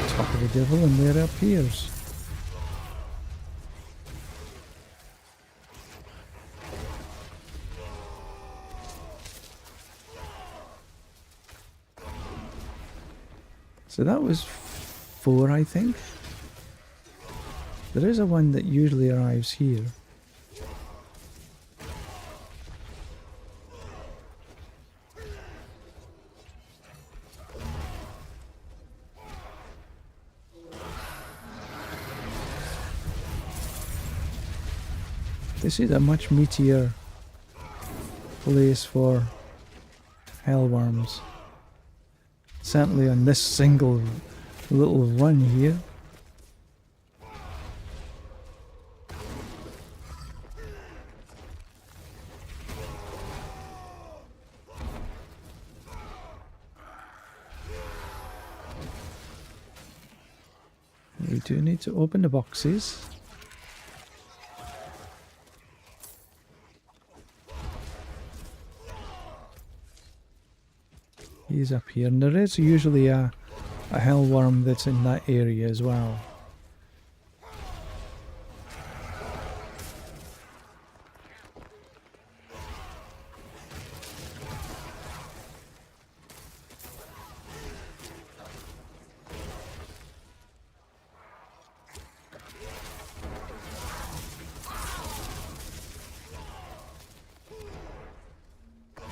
top of the devil and where it appears. So that was 4, I think. There is a one that usually arrives here. This is a much meatier place for hellworms. Certainly on this single little run here. We do need to open the boxes. He's up here, and there is usually a hellworm that's in that area as well.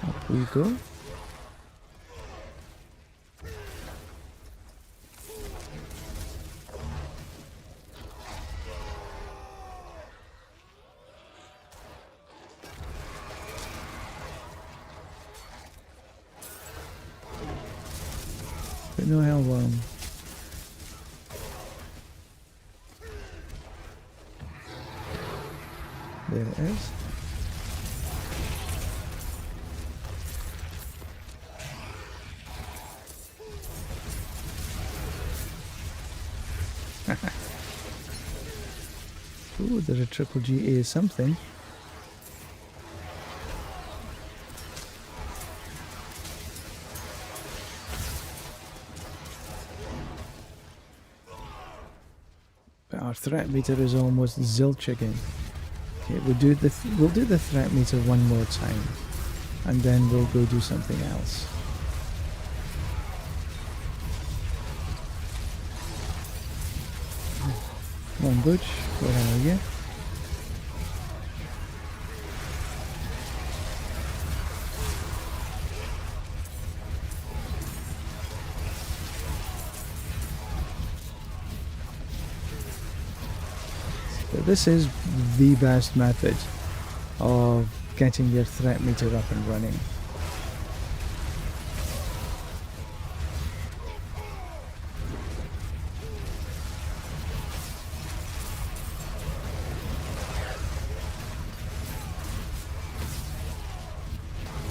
Up we go. But no hellworm. There it is. Ooh, there's a triple GA something. But our threat meter is almost zilch again. Okay, we'll do the threat meter one more time, and then we'll go do something else. Come on, Butch, where are you? So this is the best method of getting your threat meter up and running.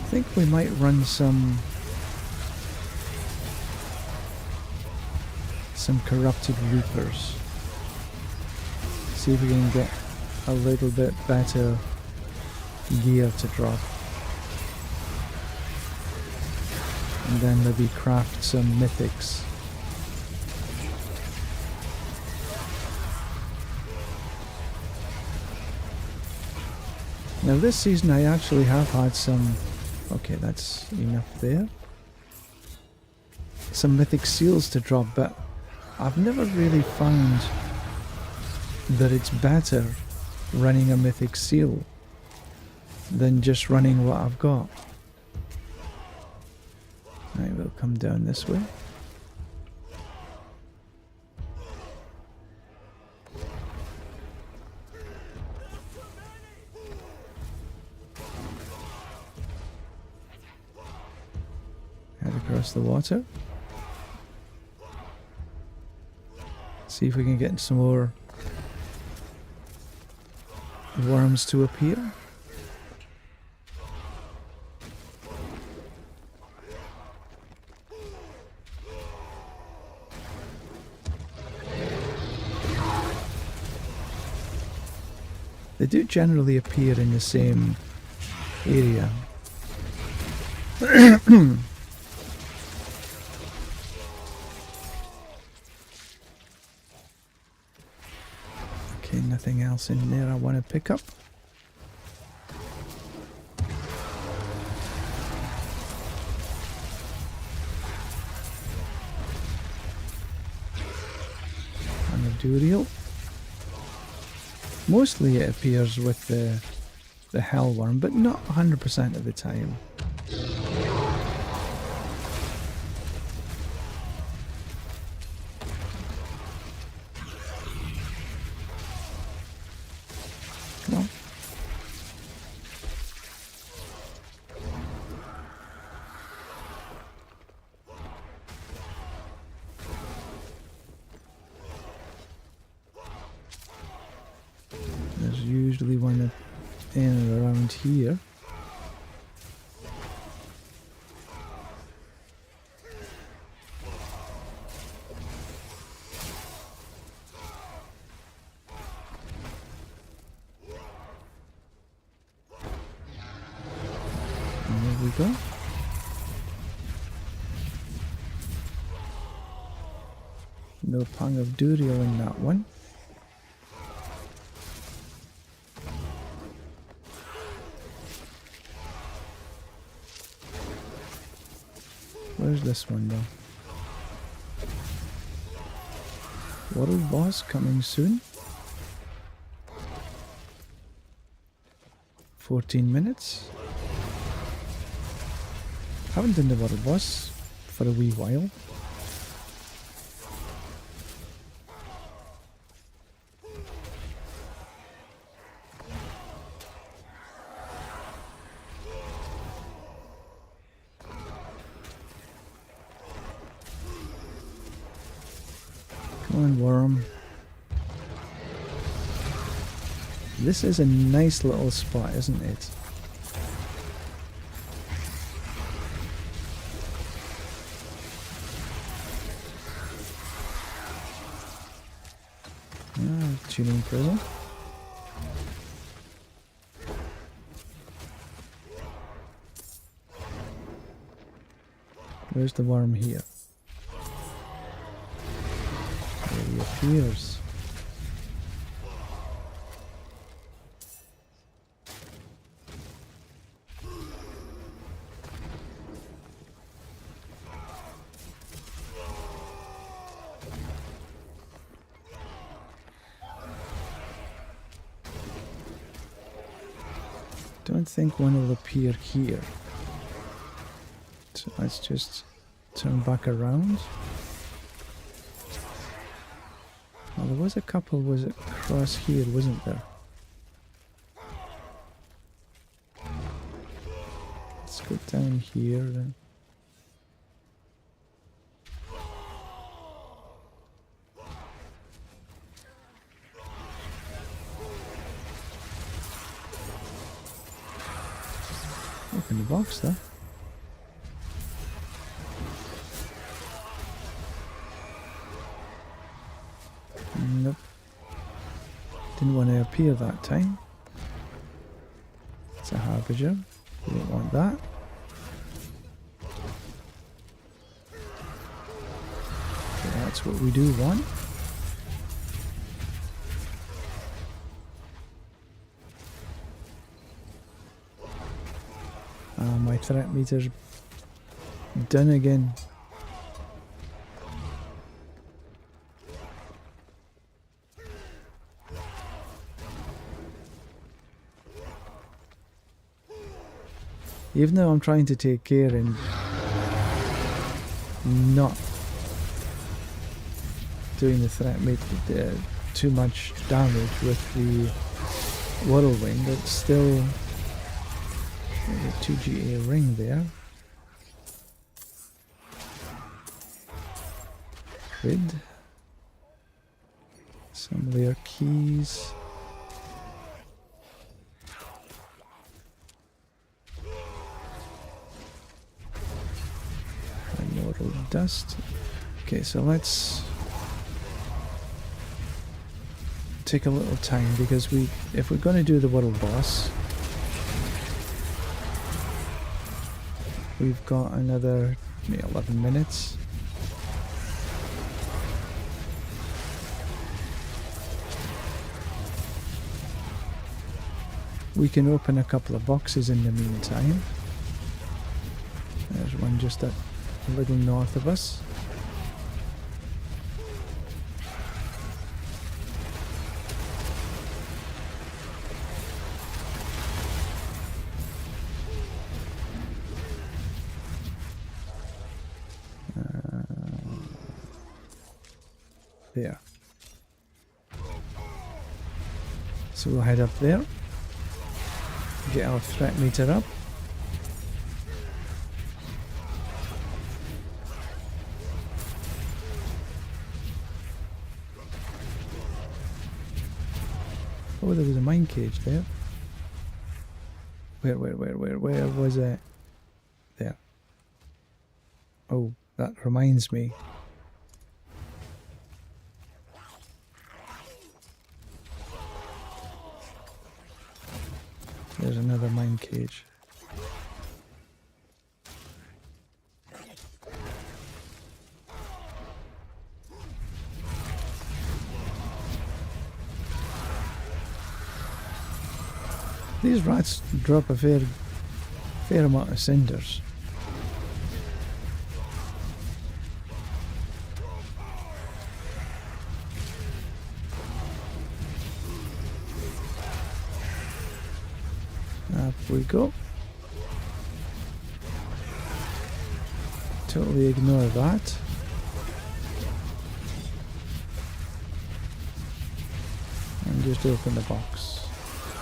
I think we might run some corrupted reapers. See if we can get a little bit better gear to drop. And then maybe craft some mythics. Now this season I actually have had some... Okay, that's enough there. Some mythic seals to drop, but I've never really found that it's better running a mythic seal than just running what I've got. Right, we'll come down this way. Head across the water. See if we can get some more worms to appear. They do generally appear in the same area. Okay, nothing else in there I want to pick up. And a Duriel. Mostly it appears with the Hellworm, but not 100% of the time. Come on. There's usually one in and around here. And there we go. No pang of Duriel in that one. Where's this one though? World boss coming soon. 14 minutes. Haven't done the world boss for a wee while. Come on, worm. This is a nice little spot, isn't it? Tuning prison. Where's the worm here? There he appears. Don't think one will appear here. So let's just turn back around. Well, there was a couple, was it across here, wasn't there? Let's go down here then. Open the box there. Nope. Didn't want to appear that time. It's a harbinger. We don't want that. Okay, that's what we do want. My threat meter's done again. Even though I'm trying to take care and not doing the threat meter too much damage with the whirlwind, it's still a 2GA ring there. Grid. Some layer keys. dust. Okay, so let's take a little time, because if we're going to do the world boss, we've got another 11 minutes. We can open a couple of boxes in the meantime. There's one just a little north of us. There. So we'll head up there. Get our threat meter up. Oh, there was a mine cage there. Where was it? There. Oh, that reminds me. There's another mine cage. These rats drop a fair amount of cinders. Up we go. Totally ignore that. And just open the box,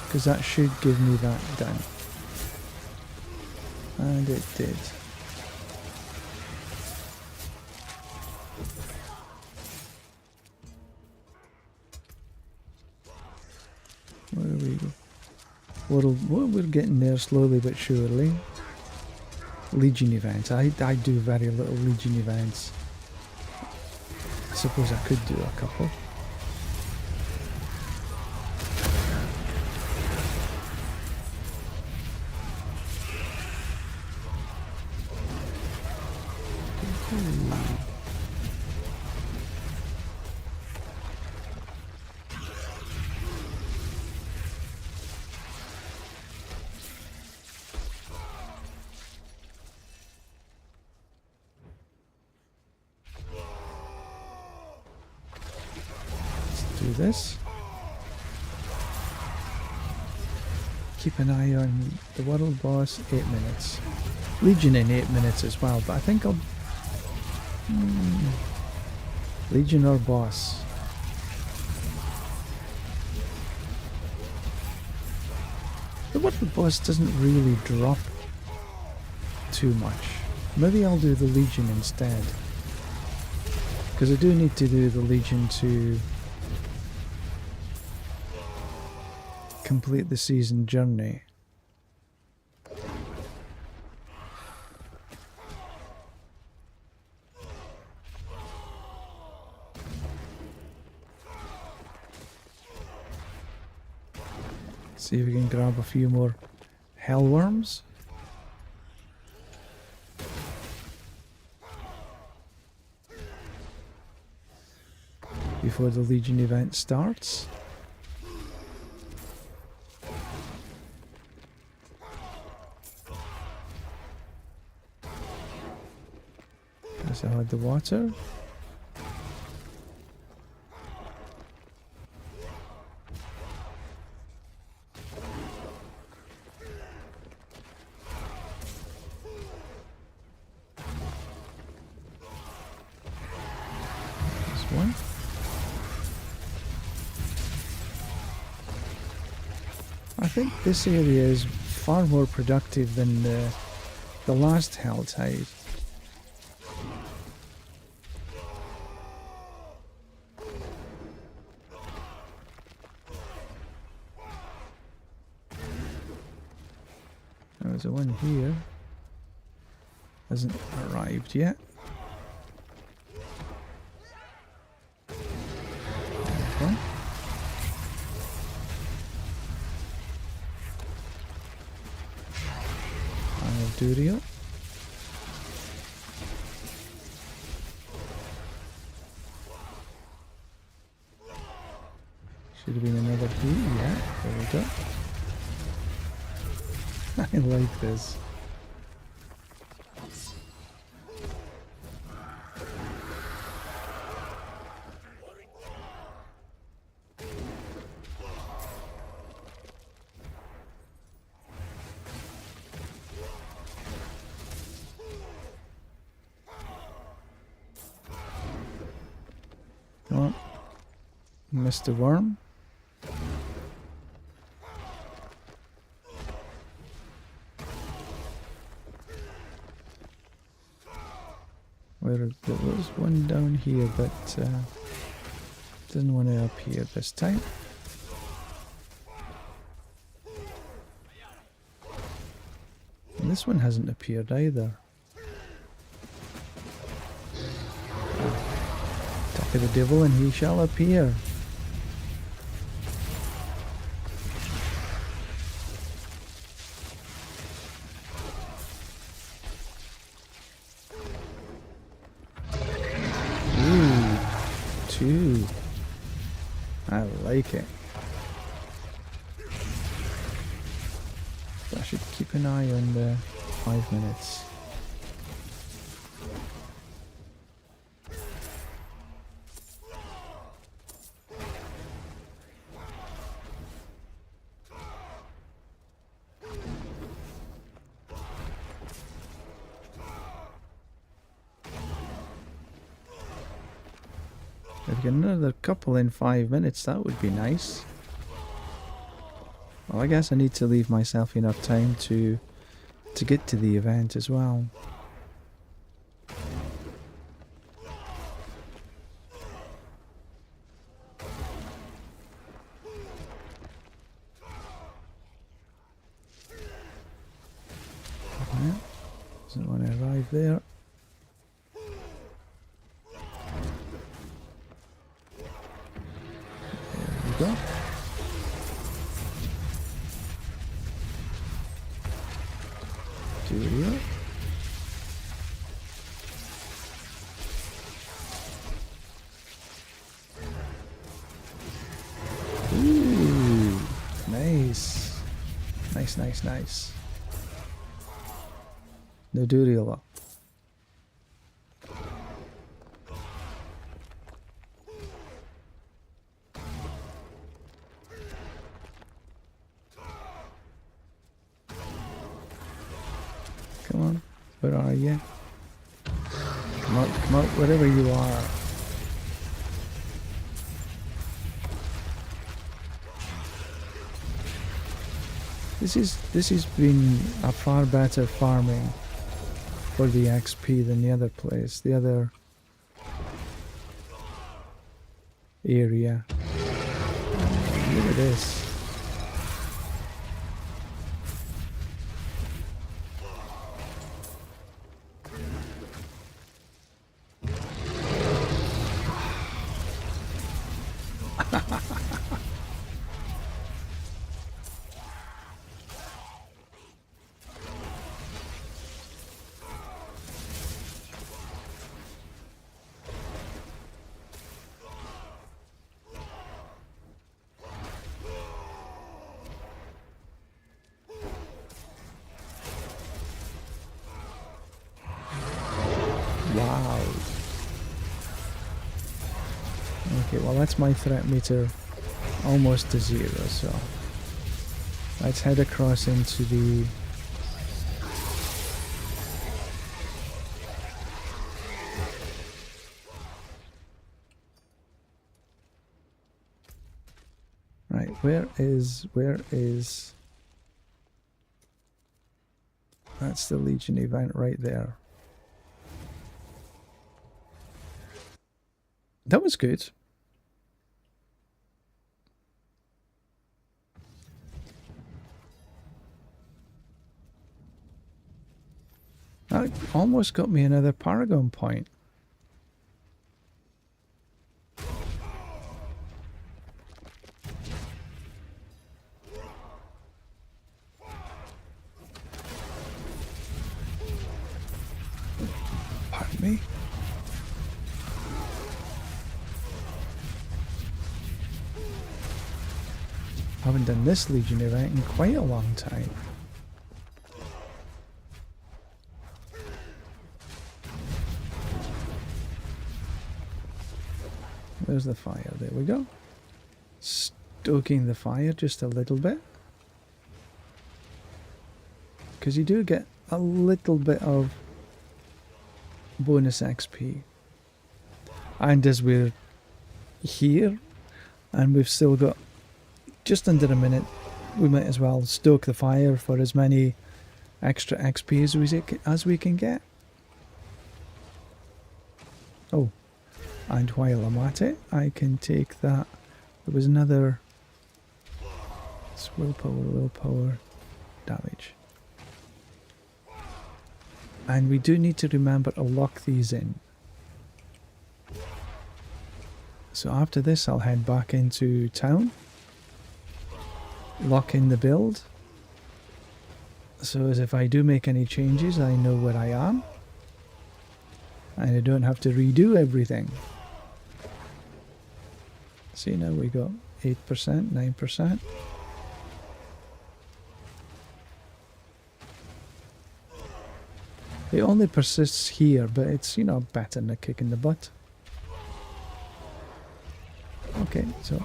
because that should give me that done. And it did. Where are we? We're getting there slowly but surely. Legion events. I do very little Legion events. I suppose I could do a couple. Do this. Keep an eye on the world boss, 8 minutes. Legion in 8 minutes as well, but I think I'll... Legion or boss? The world boss doesn't really drop too much. Maybe I'll do the Legion instead. Because I do need to do the Legion to complete the season journey. See if we can grab a few more hellworms. Before the Legion event starts. As I had the water. One. I think this area is far more productive than the last Helltide. There's a one here. Hasn't arrived yet. Duriel. Should have been another heat. Yeah, there we go. I like this. Come on. Mr. Worm. There was one down here, but didn't want to appear this time. And this one hasn't appeared either. Attack of the devil and he shall appear. Ooh, 2. I like it. I should keep an eye on the 5 minutes. If we get another couple in 5 minutes, that would be nice. Well, I guess I need to leave myself enough time to get to the event as well. Yeah, doesn't want to arrive there. Go. Duriel. Ooh, nice. Nice. No Duriel. Come on, where are you? Come out, wherever you are. This has been a far better farming for the XP than the other place, the other area. Look at this. Wow. Okay, well that's my threat meter almost to 0, so let's head across into the right, where is that's the Legion event right there. That was good. That almost got me another Paragon point. me. I haven't done this Legion event in quite a long time. There's the fire. There we go. Stoking the fire just a little bit. Because you do get a little bit of bonus XP. And as we're here, and we've still got just under a minute, we might as well stoke the fire for as many extra XP as we can get. Oh, and while I'm at it, I can take that. There was another. It's willpower, damage. And we do need to remember to lock these in. So after this, I'll head back into town. Lock in the build. So as if I do make any changes, I know where I am. And I don't have to redo everything. See, now we got 8%, 9%. It only persists here, but it's, you know, better than a kick in the butt. Okay, so...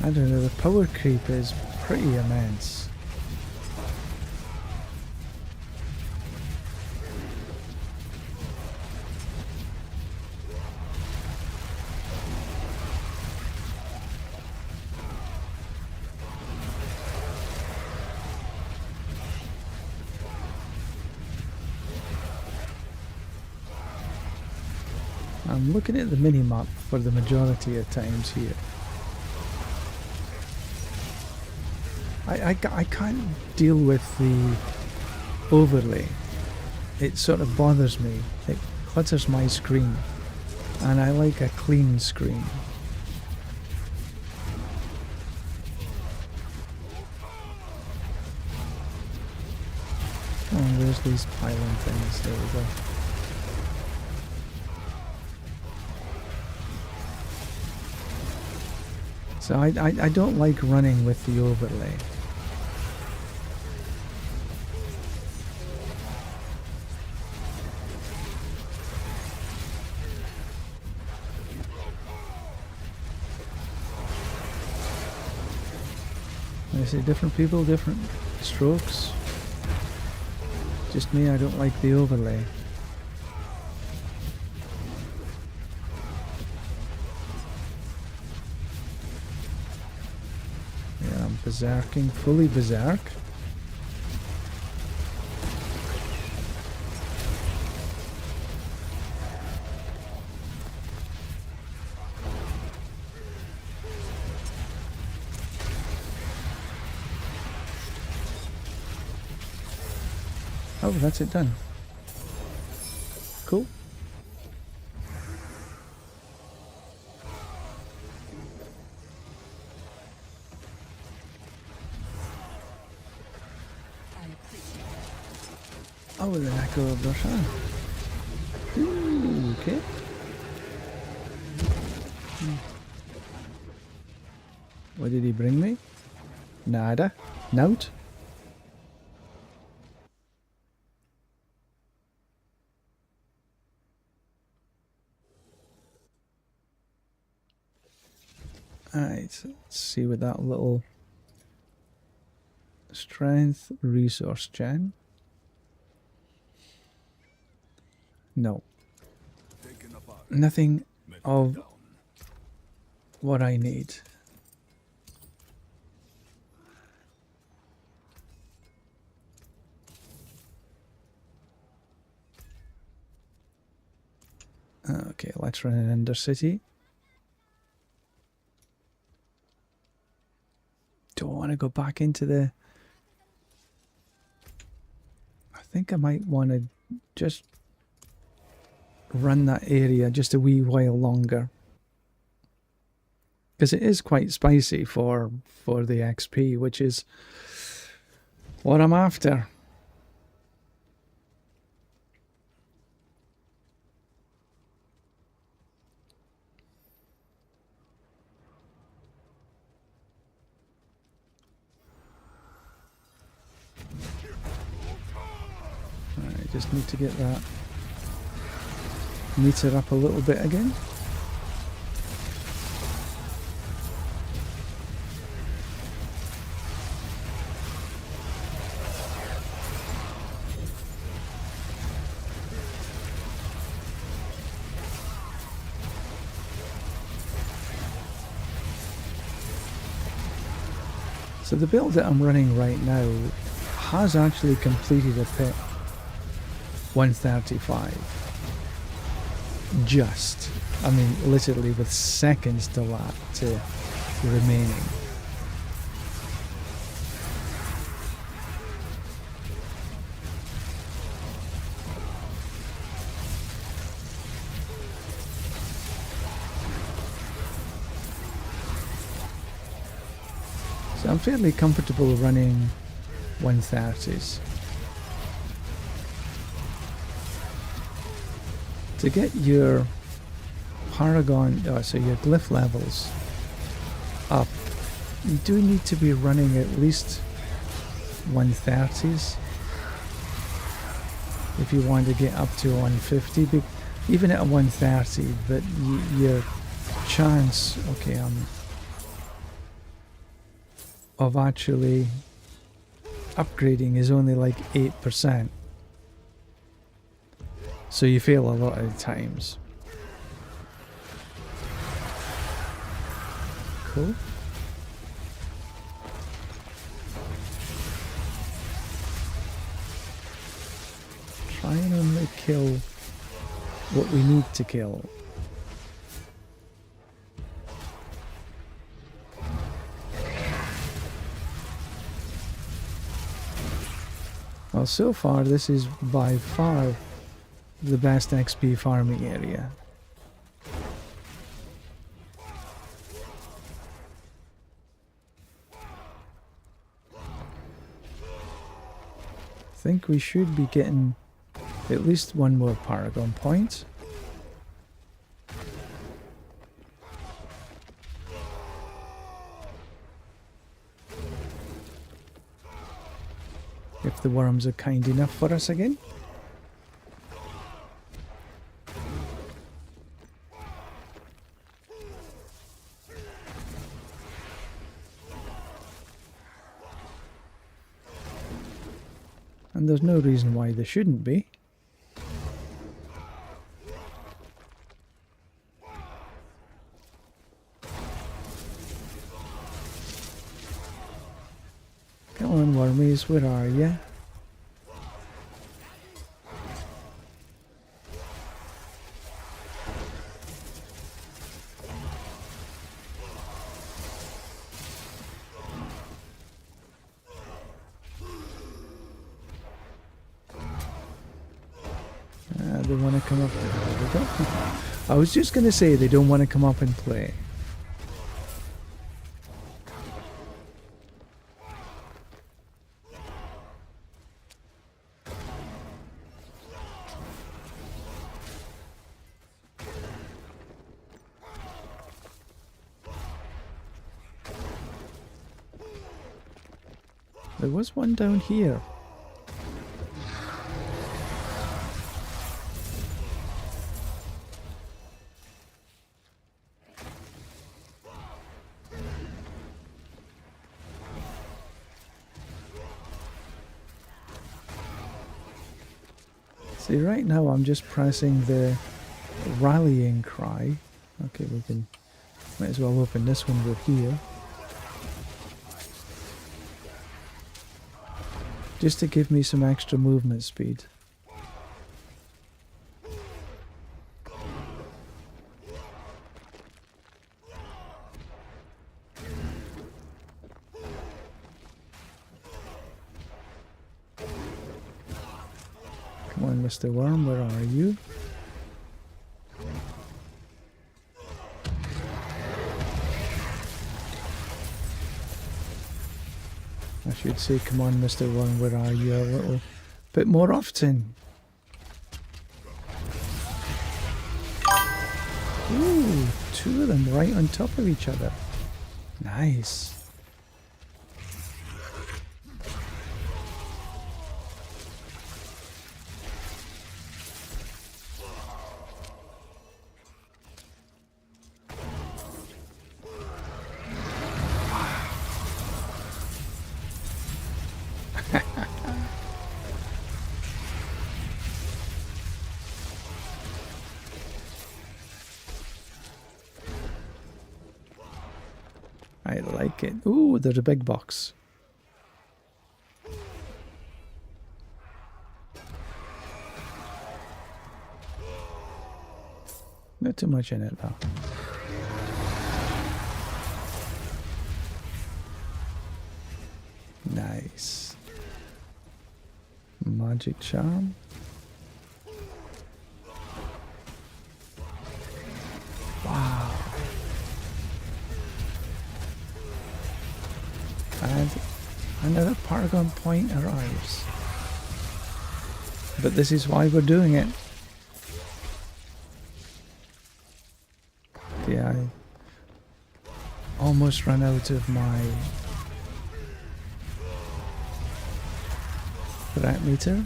I don't know, the power creep is pretty immense. I'm looking at the mini-map for the majority of times here. I can't deal with the overlay. It sort of bothers me. It clutters my screen. And I like a clean screen. Oh, there's these pylon things. There we go. So I don't like running with the overlay. I say different people, different strokes. Just me, I don't like the overlay. Yeah, I'm berserking, fully berserk. Oh, that's it done. Cool. Oh, the echo of Russia. Ooh, okay. What did he bring me? Nada. Nout. Alright, let's see what that little strength resource gen. No. Nothing of what I need. Okay, let's run an Undercity. Do I want to go back into the... I think I might want to just run that area just a wee while longer. Because it is quite spicy for the XP, which is what I'm after. I just need to get that meter up a little bit again. So the build that I'm running right now has actually completed a pit 135. Just. I mean, literally with seconds to lap to remaining. So I'm fairly comfortable running 130s. To get your Paragon, so your glyph levels up, you do need to be running at least 130s if you want to get up to 150. Even at a 130, but your chance, okay, of actually upgrading is only like 8%. So you fail a lot of times. Cool. Try and only kill what we need to kill. Well, so far this is by far the best XP farming area. I think we should be getting at least one more Paragon point. If the worms are kind enough for us again. And there's no reason why they shouldn't be. Come on, wormies, where are you? They want to come up. I was just going to say they don't want to come up and play. There was one down here. See, right now I'm just pressing the rallying cry. Okay, we can, might as well open this when we're here. Just to give me some extra movement speed. Come on, Mr. Worm, where are you? I should say, come on, Mr. Worm, where are you? A little bit more often. Ooh, two of them right on top of each other. Nice. I like it. Ooh, there's a big box. Not too much in it though. Nice. Magic charm. Wow. And another Paragon point arrives. But this is why we're doing it. Yeah, I almost ran out of my threat meter.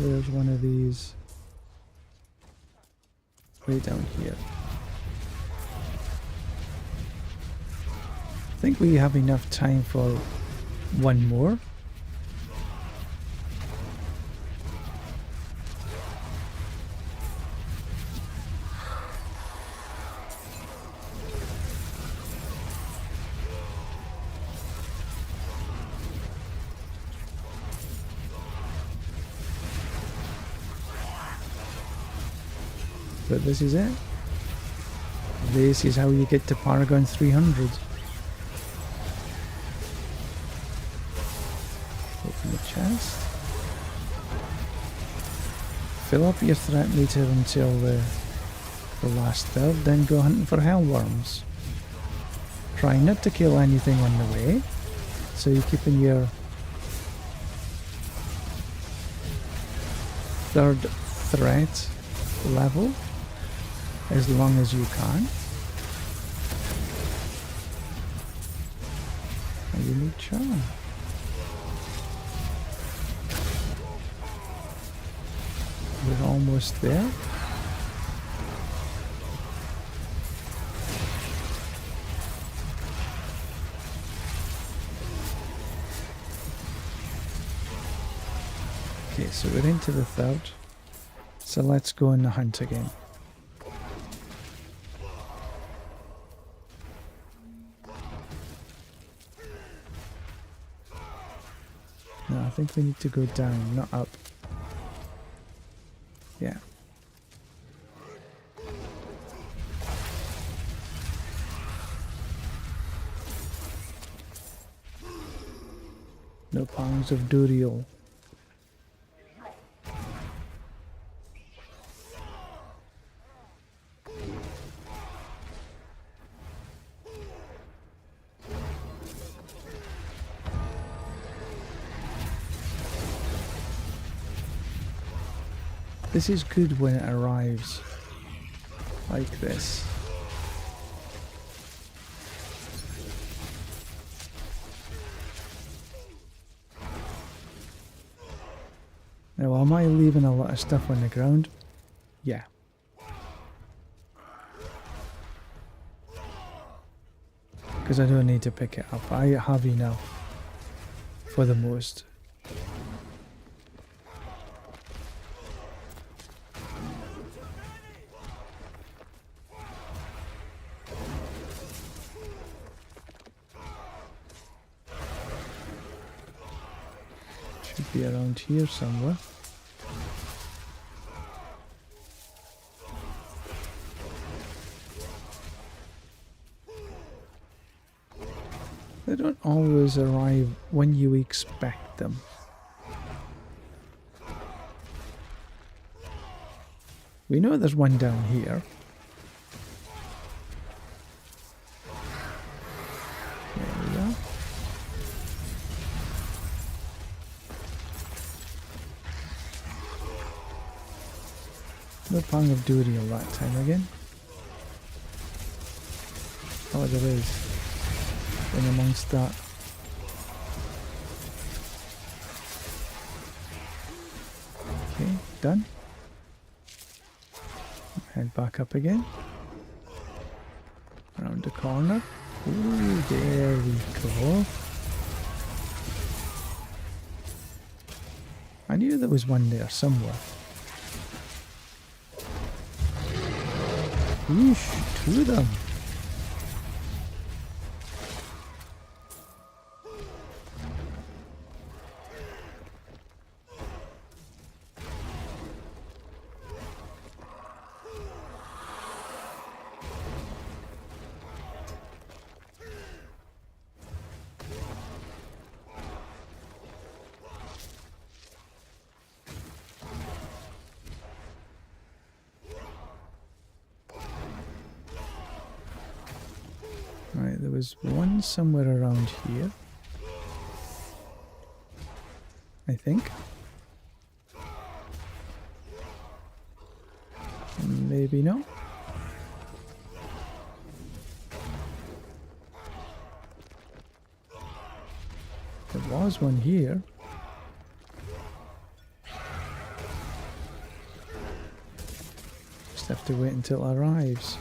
There's one of these way down here. I think we have enough time for one more. But this is it. This is how you get to Paragon 300. Open the chest. Fill up your threat meter until the last third, then go hunting for hellworms. Try not to kill anything on the way, so you're keeping your third threat level as long as you can. A unique charm. We're almost there. Okay, so we're into the third. So let's go on the hunt again. No, I think we need to go down, not up. Yeah. No pounds of Duriel. This is good when it arrives like this. Now, am I leaving a lot of stuff on the ground? Yeah. Because I don't need to pick it up. I have enough for the most. Should be around here somewhere. They don't always arrive when you expect them. We know there's one down here. There we go. No pang of Duriel that time again. Oh, there is. In amongst that. Okay, done. Head back up again. Around the corner. Ooh, there we go. I knew there was one there somewhere. Oosh, two of them. Right, there was one somewhere around here. I think. Maybe no. There was one here. Just have to wait until it arrives.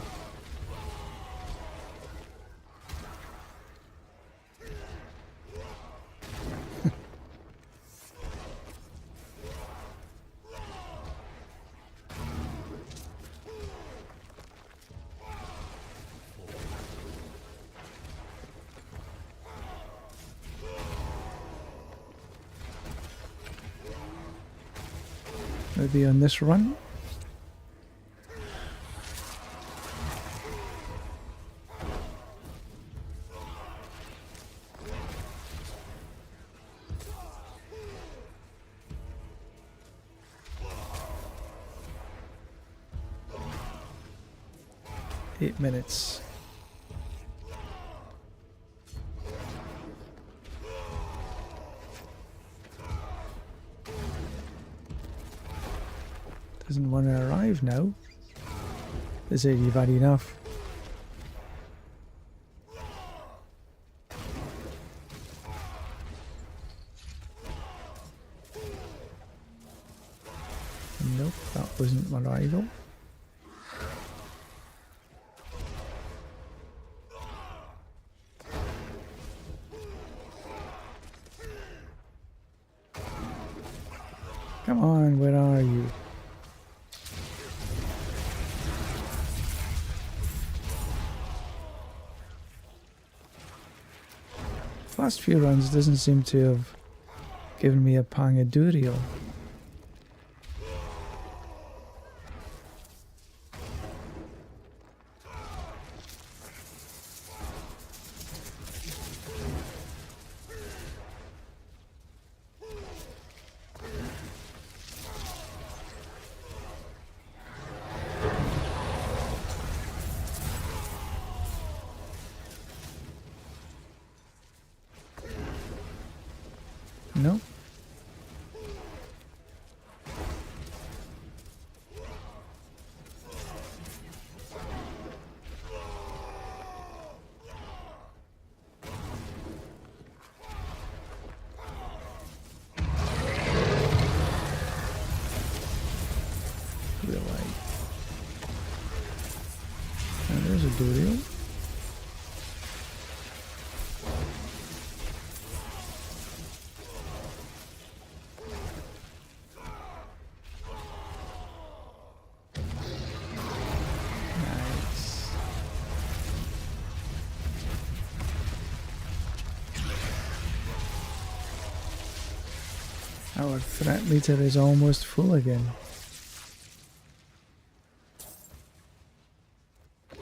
Maybe on this run. Eight minutes. Doesn't want to arrive now. They say you've had enough. Nope, that wasn't my rival. Come on, where are you? Last few runs doesn't seem to have given me a pang of Duriel. No? Really? And there's a Duriel. Our threat meter is almost full again. Good.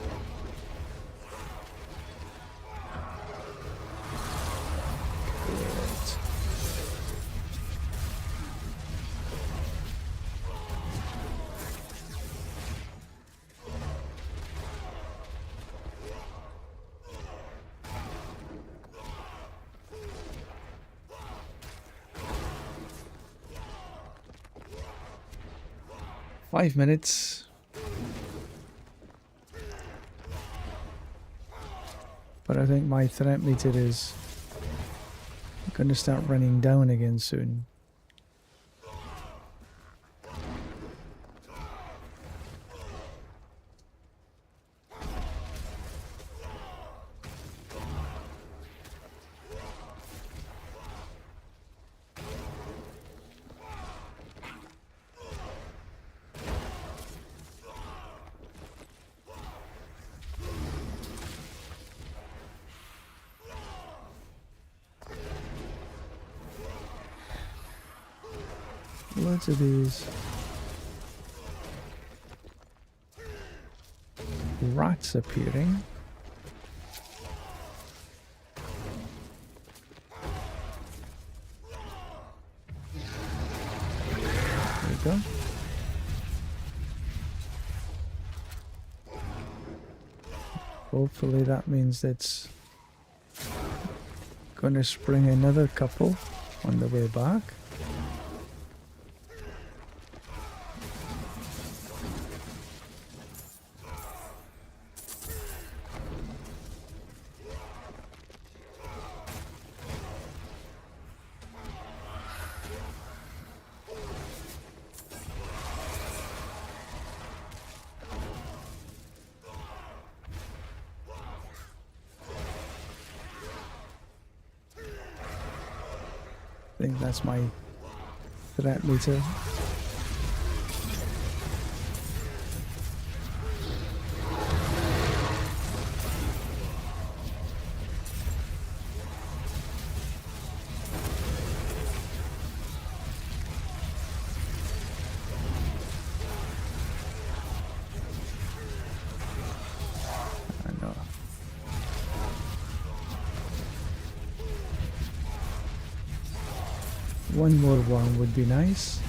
5 minutes. But I think my threat meter is going to start running down again soon. Loads of these rats appearing. There we go. Hopefully that means it's gonna spring another couple on the way back. I think that's my threat meter. I know. One more one would be nice.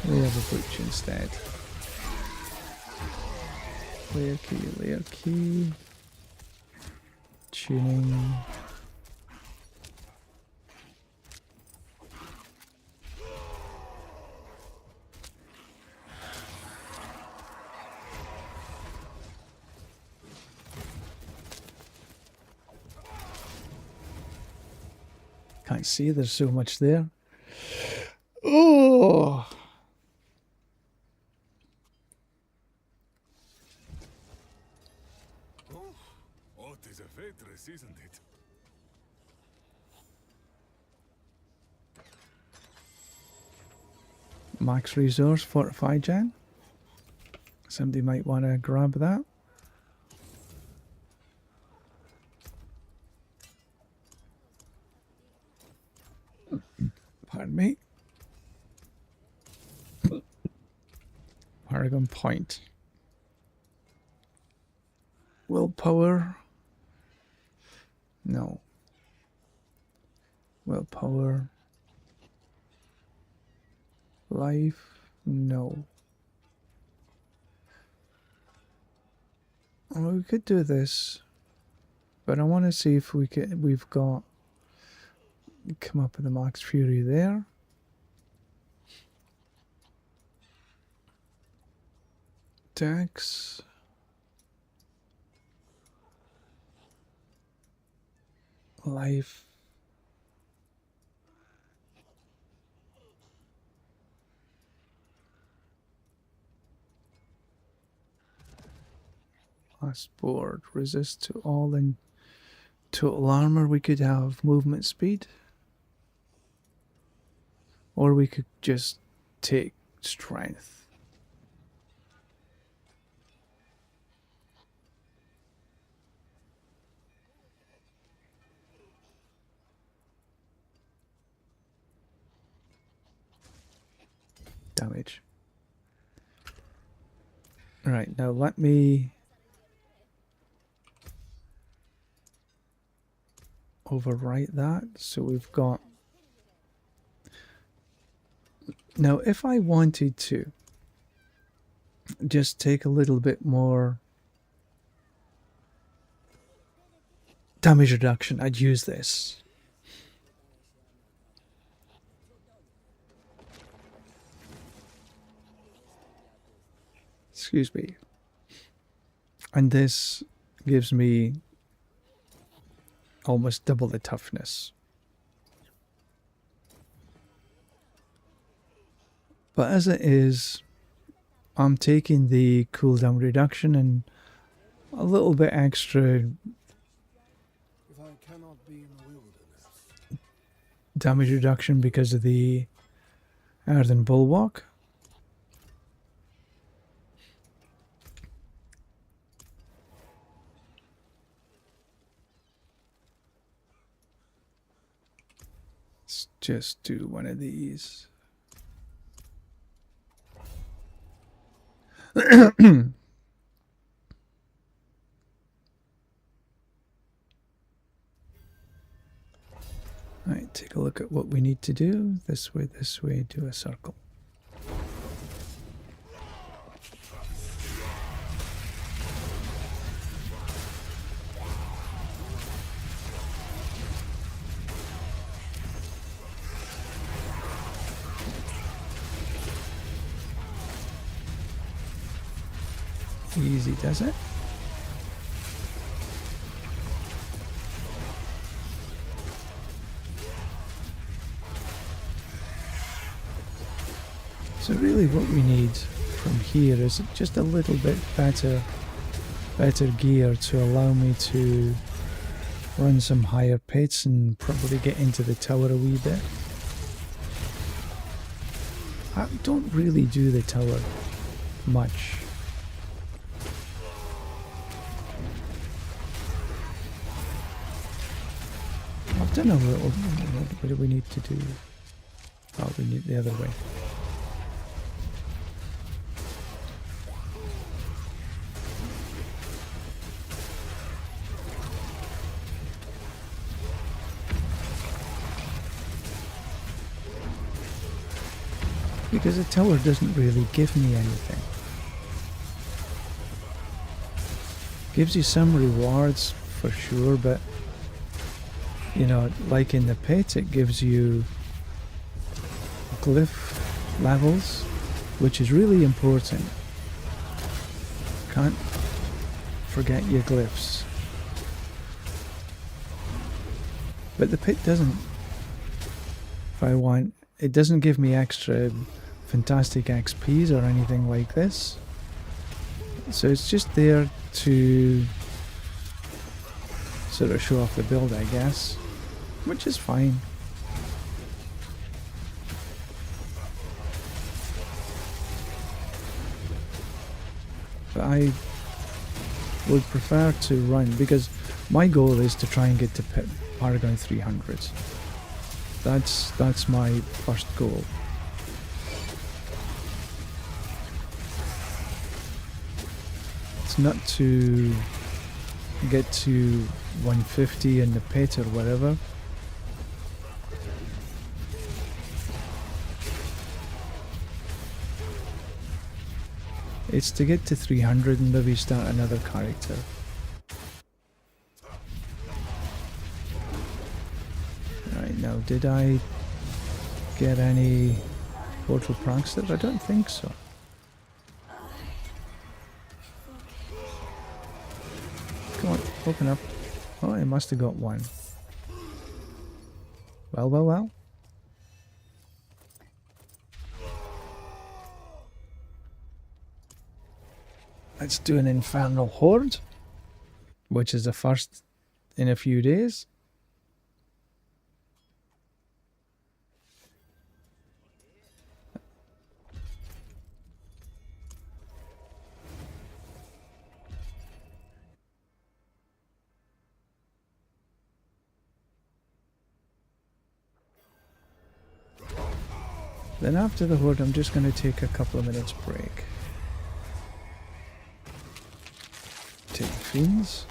We have a butch instead. Layer key. Tuning. Can't see, there's so much there. Oh! Oh, it is a fortress, isn't it? Max resource, fortified gen. Somebody might want to grab that. Pardon me. Paragon point. Willpower. No. Willpower. Life. No. Well, we could do this, but I want to see if we've got. Come up with the max fury there. Dex. Life. Last board. Resist to all in total armor. We could have movement speed. Or we could just take strength. damage. Right, now let me overwrite that. So we've got... Now, if I wanted to just take a little bit more damage reduction, I'd use this. Excuse me. And this gives me almost double the toughness. But as it is, I'm taking the cooldown reduction and a little bit extra If I cannot be in the wilderness, damage reduction because of the Earthen Bulwark. Let's just do one of these. Right, take a look at what we need to do. This way, do a circle. Easy does it. So really what we need from here is just a little bit better gear to allow me to run some higher pits and probably get into the tower a wee bit. I don't really do the tower much. I've done a little. What do we need to do? Oh, we need the other way. Because the tower doesn't really give me anything. Gives you some rewards for sure, but you know, like in the pit, it gives you glyph levels, which is really important. Can't forget your glyphs. But the pit doesn't. If I want, it doesn't give me extra fantastic XPs or anything like this. So it's just there to sort of show off the build, I guess, which is fine. But I would prefer to run, because my goal is to try and get to Paragon 300. That's my first goal. It's not to get to 150 in the pit or whatever. It's to get to 300 and maybe start another character. Right, now did I get any portal pranks there? I don't think so. Come on, open up. Oh, I must have got one. Well, well, well. Let's do an Infernal Horde, which is the first in a few days. Then after the horde, I'm just going to take a couple of minutes break. Take the fiends.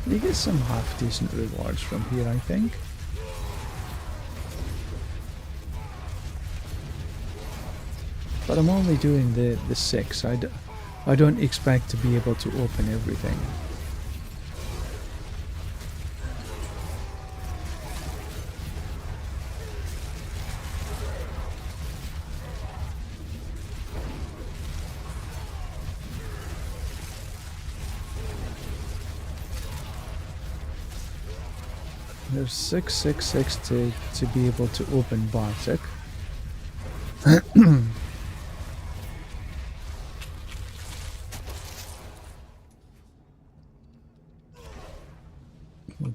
You get some half decent rewards from here, I think. But I'm only doing the 6. I don't expect to be able to open everything. There's 666 to be able to open Bartek. We'll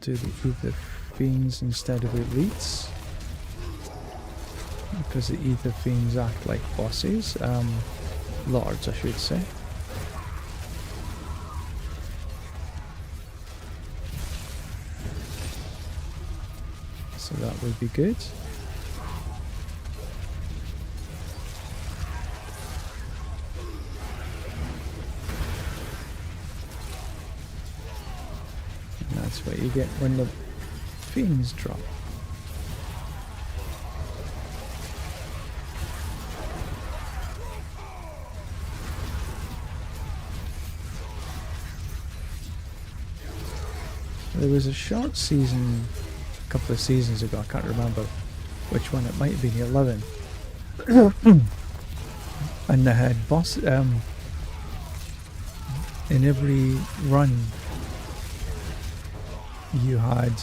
do the Ether Fiends instead of Elites. Because the Ether Fiends act like bosses. Lords, I should say. So that would be good. And that's what you get when the fiends drop. There was a short season a couple of seasons ago, I can't remember which one, it might have been 11. And they had boss in every run you had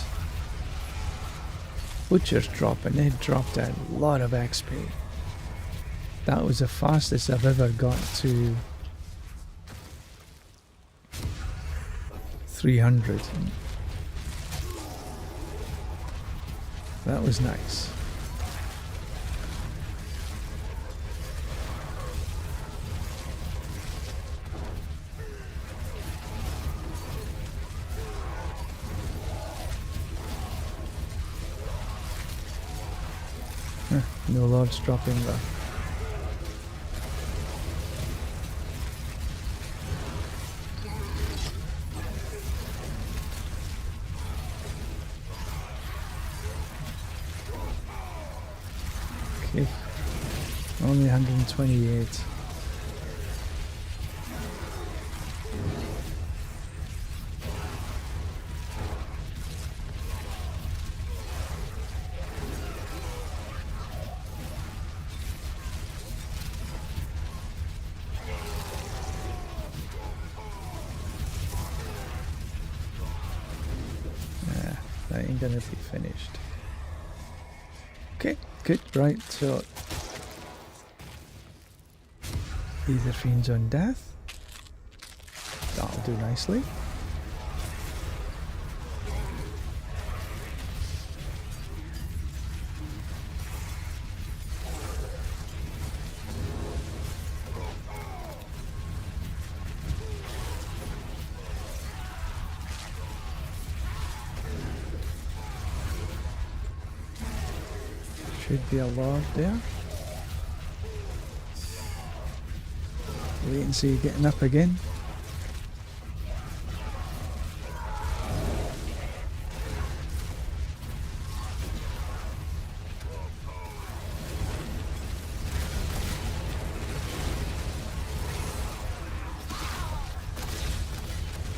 Butcher's drop, and they dropped a lot of XP. That was the fastest I've ever got to 300. That was nice. No lords dropping there. Okay, only 128. That ain't gonna be finished. Okay, good, right, so Ether Fiends on death. That'll do nicely. Should be a log there. Wait and see you getting up again.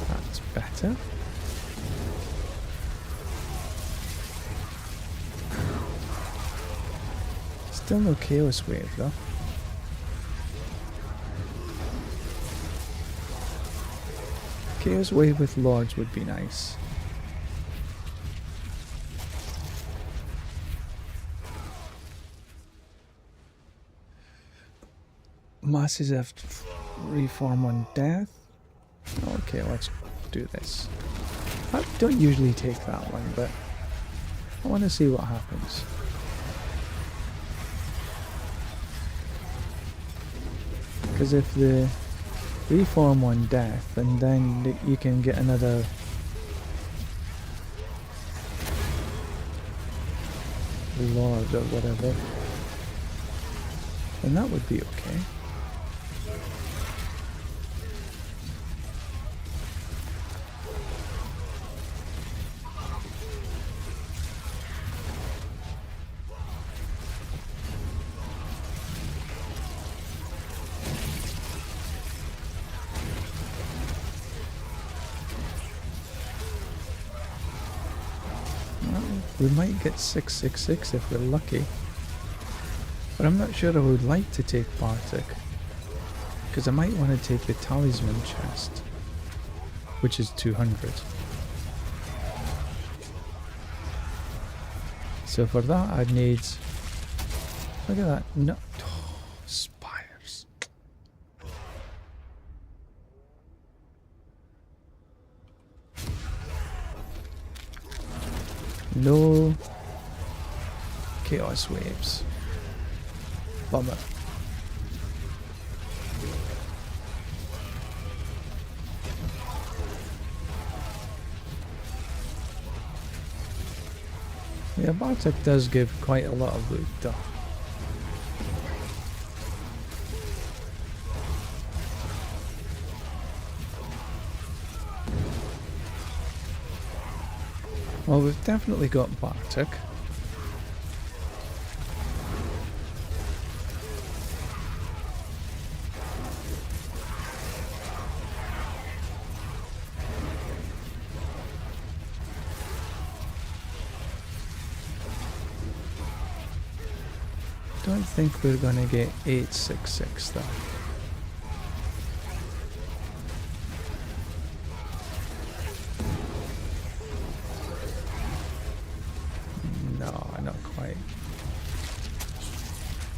That's better. Still no Chaos Wave though. Chaos Wave with Lords would be nice. Masses have Reform on death. Okay, let's do this. I don't usually take that one, but I want to see what happens. Because if the reform on death, and then you can get another lord or whatever, then that would be okay. We might get 666 if we're lucky. But I'm not sure I would like to take Bartek. Because I might want to take the talisman chest. Which is 200. So for that I'd need... Look at that. No, oh, spires. No chaos waves. Bummer. Yeah, Bartek does give quite a lot of loot though. Well, we've definitely got Bartek. Don't think we're gonna get 866 though.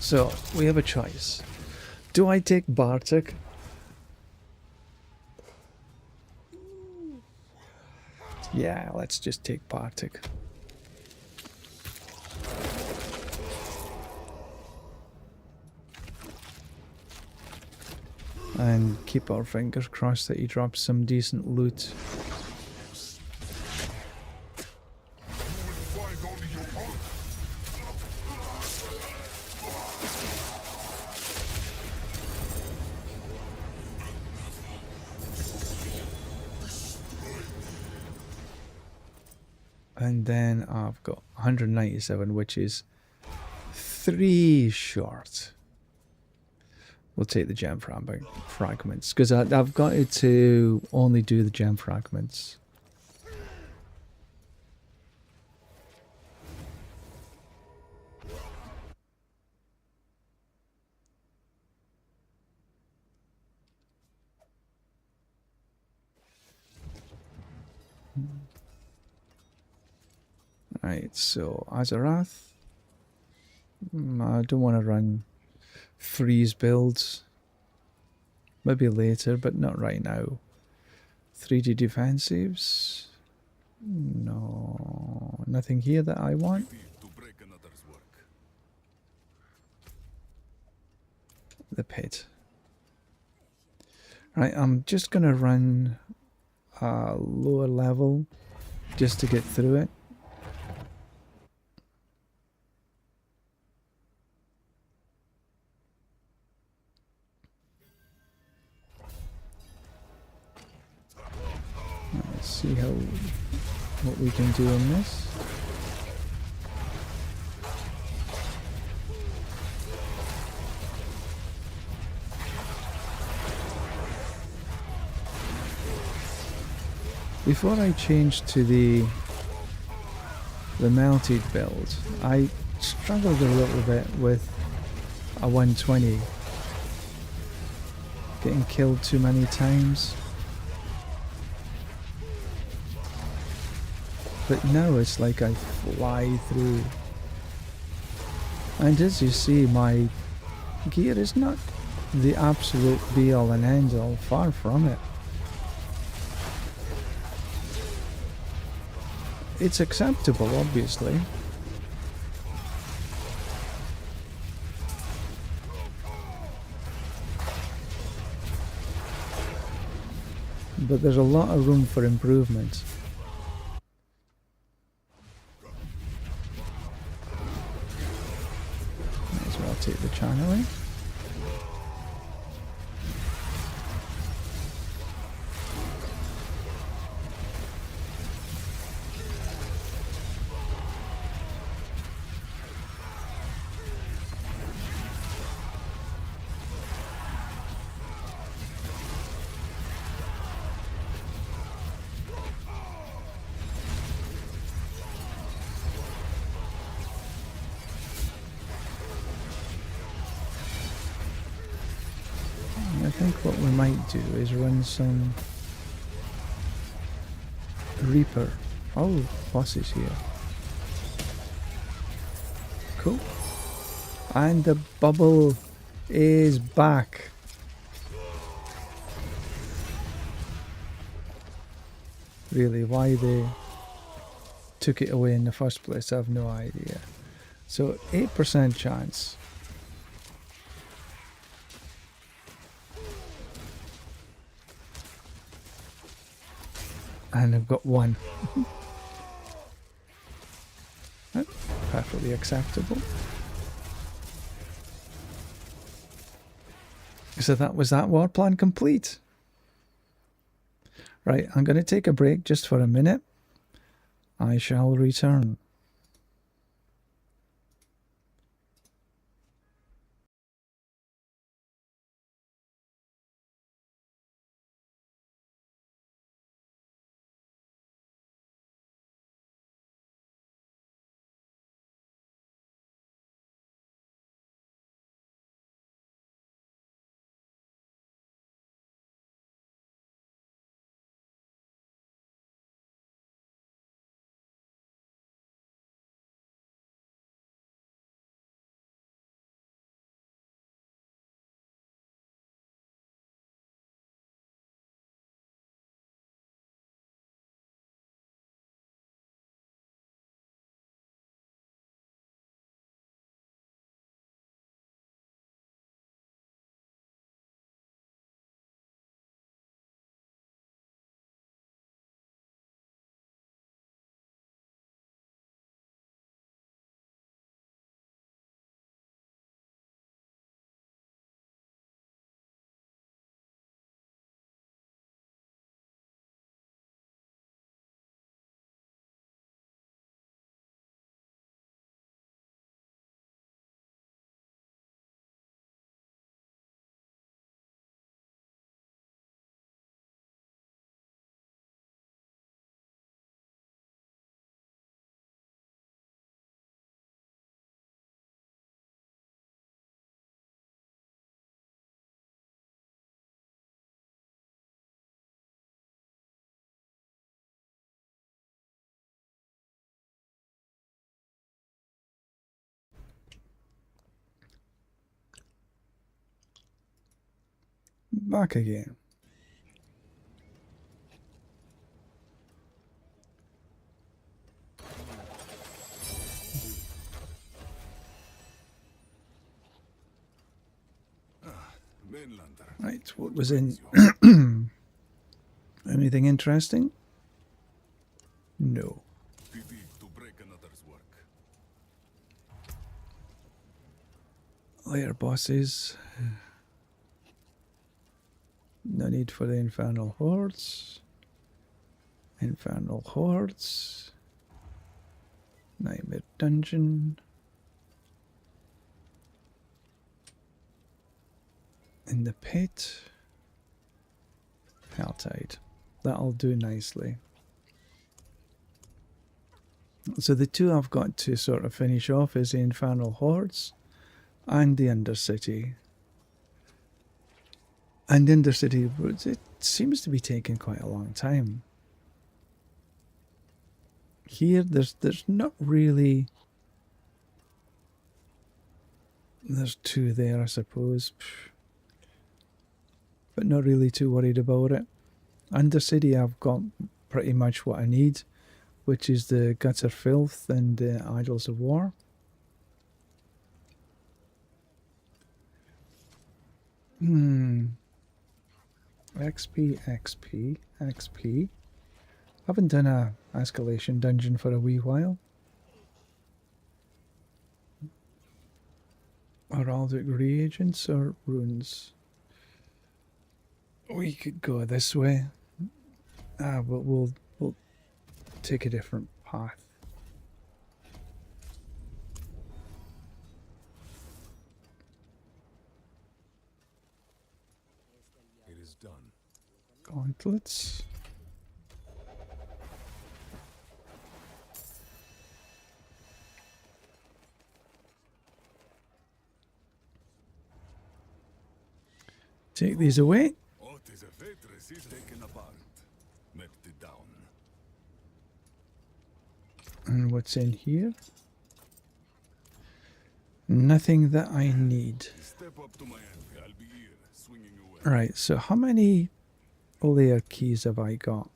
So, we have a choice. Do I take Bartek? Yeah, let's just take Bartek. And keep our fingers crossed that he drops some decent loot. And then I've got 197, which is 3 short. We'll take the gem fragments, because I've got it to only do the gem fragments. Right, so Azarath. I don't want to run freeze builds. Maybe later, but not right now. 3D defensives. No, nothing here that I want. The pit. Right, I'm just gonna run a lower level just to get through it. Let's see what we can do in this. Before I changed to the melted build, I struggled a little bit with a 120, getting killed too many times. But now it's like I fly through. And as you see, my gear is not the absolute be-all and end-all. Far from it. It's acceptable, obviously. But there's a lot of room for improvement. Might as well take the channeling. I think what we might do is run some Reaper. Oh, boss is here. Cool. And the bubble is back. Really, why they took it away in the first place, I have no idea. So 8% chance. And I've got one. Oh, perfectly acceptable. So that was that war plan complete. Right, I'm going to take a break just for a minute. I shall return. Back again. Mainlander. Right, what was in... Anything interesting? No. Pity to break another's work. Later bosses. No need for the infernal hordes. Infernal hordes. Nightmare dungeon. In the pit. Helltide. That'll do nicely. So the two I've got to sort of finish off is the infernal hordes and the Undercity. And Undercity, it seems to be taking quite a long time. Here, there's not really... There's two there, I suppose. but not really too worried about it. Undercity, I've got pretty much what I need, which is the Gutter Filth and the Idols of War. XP, XP, XP. Haven't done a escalation dungeon for a wee while. Heraldic reagents or runes? We could go this way. But we'll take a different path. It is done. Gauntlets. Take these away. What is a fortress is taken apart, melted down. And what's in here? Nothing that I need. Step up to my end. I'll be here, swinging away. Right, so how many layer keys have I got?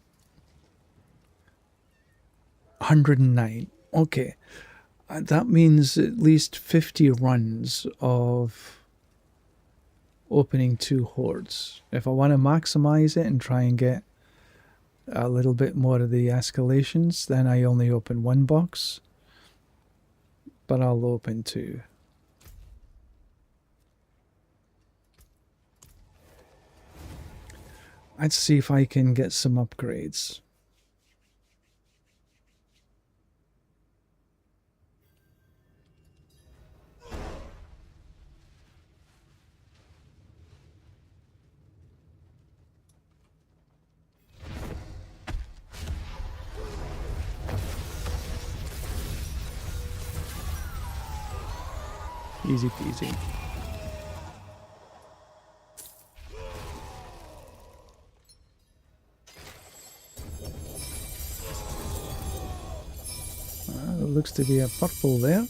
109. Okay. That means at least 50 runs of opening 2 hordes. If I want to maximize it and try and get a little bit more of the escalations, then I only open 1 box. But I'll open 2. Let's see if I can get some upgrades. Easy peasy. There looks to be a purple there.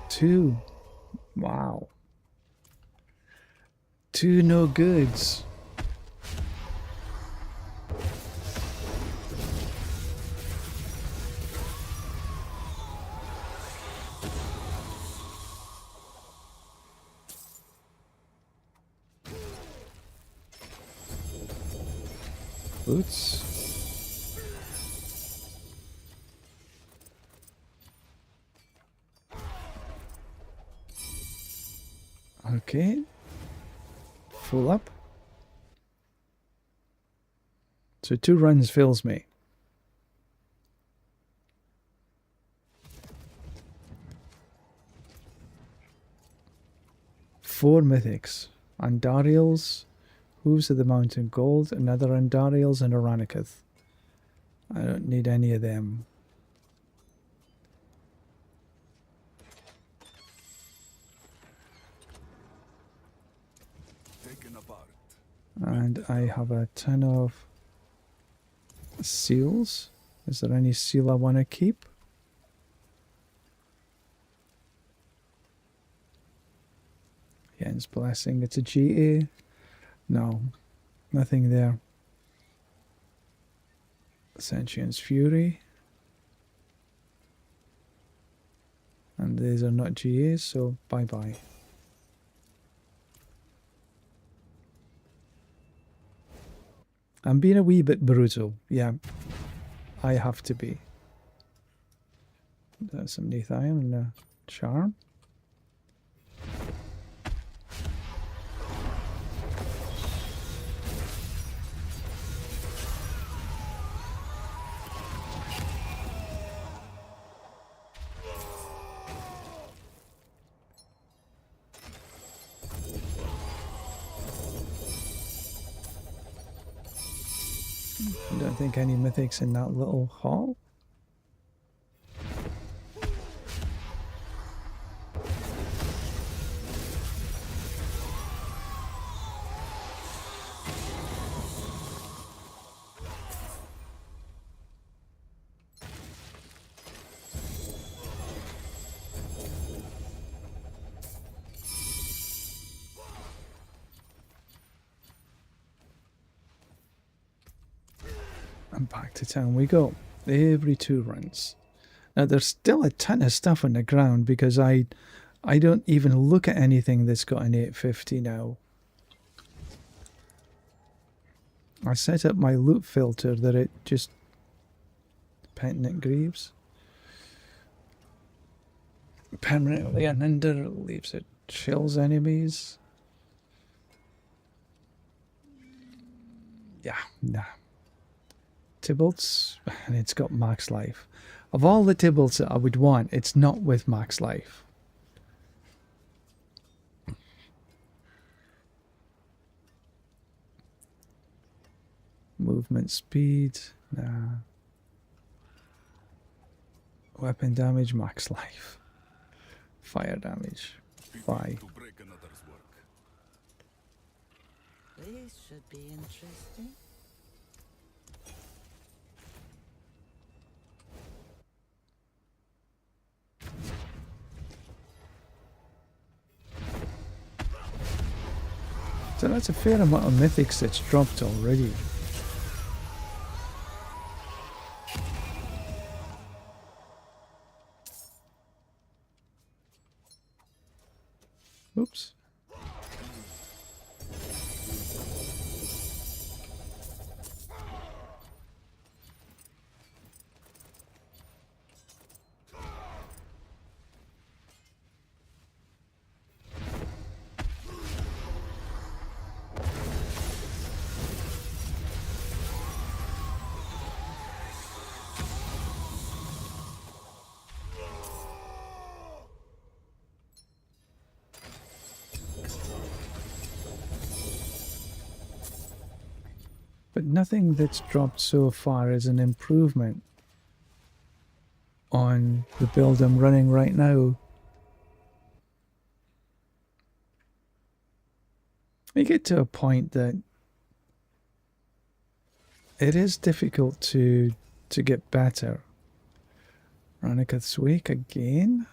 Two. Wow. 2 no goods. Boots. Okay. Full up. So 2 runs fills me. Four mythics. Andariels, Hooves of the Mountain Gold, another Andariels, and Aranikath. I don't need any of them. Taken apart. And I have a ton of seals. Is there any seal I want to keep? Yen's Blessing. It's a GA. No, nothing there. Sentient's Fury. And these are not GAs, so bye-bye. I'm being a wee bit brutal. Yeah, I have to be. That's some Nathium and a Charm. I don't think any mythics in that little hall. And back to town we go. Every 2 runs. Now there's still a ton of stuff on the ground because I don't even look at anything that's got an 850 now. I set up my loot filter that it just... Penitent Greaves. Permanently unhindered, leaves it chills enemies. Yeah, nah. Tybalt's, and it's got max life. Of all the Tybalts that I would want, it's not with max life. Movement speed, nah. Weapon damage, max life. Fire damage, bye. To break another's work. This should be interesting. So that's a fair amount of mythics that's dropped already. Oops. But nothing that's dropped so far is an improvement on the build I'm running right now. We get to a point that it is difficult to get better. Ranikath's Wake again?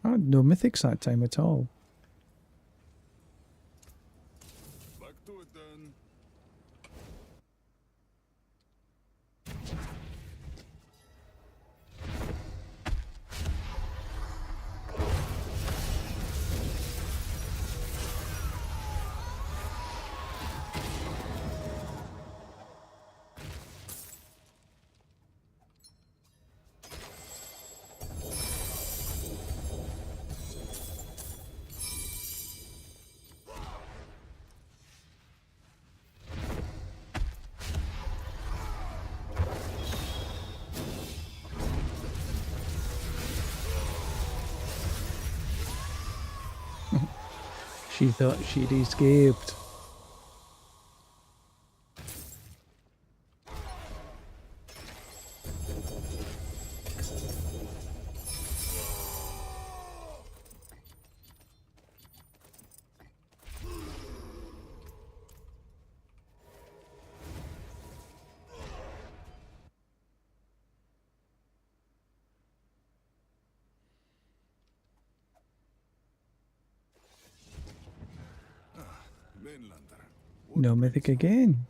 Oh, no mythics that time at all. Back to it then. She thought she'd escaped. Mainlander. No mythic again.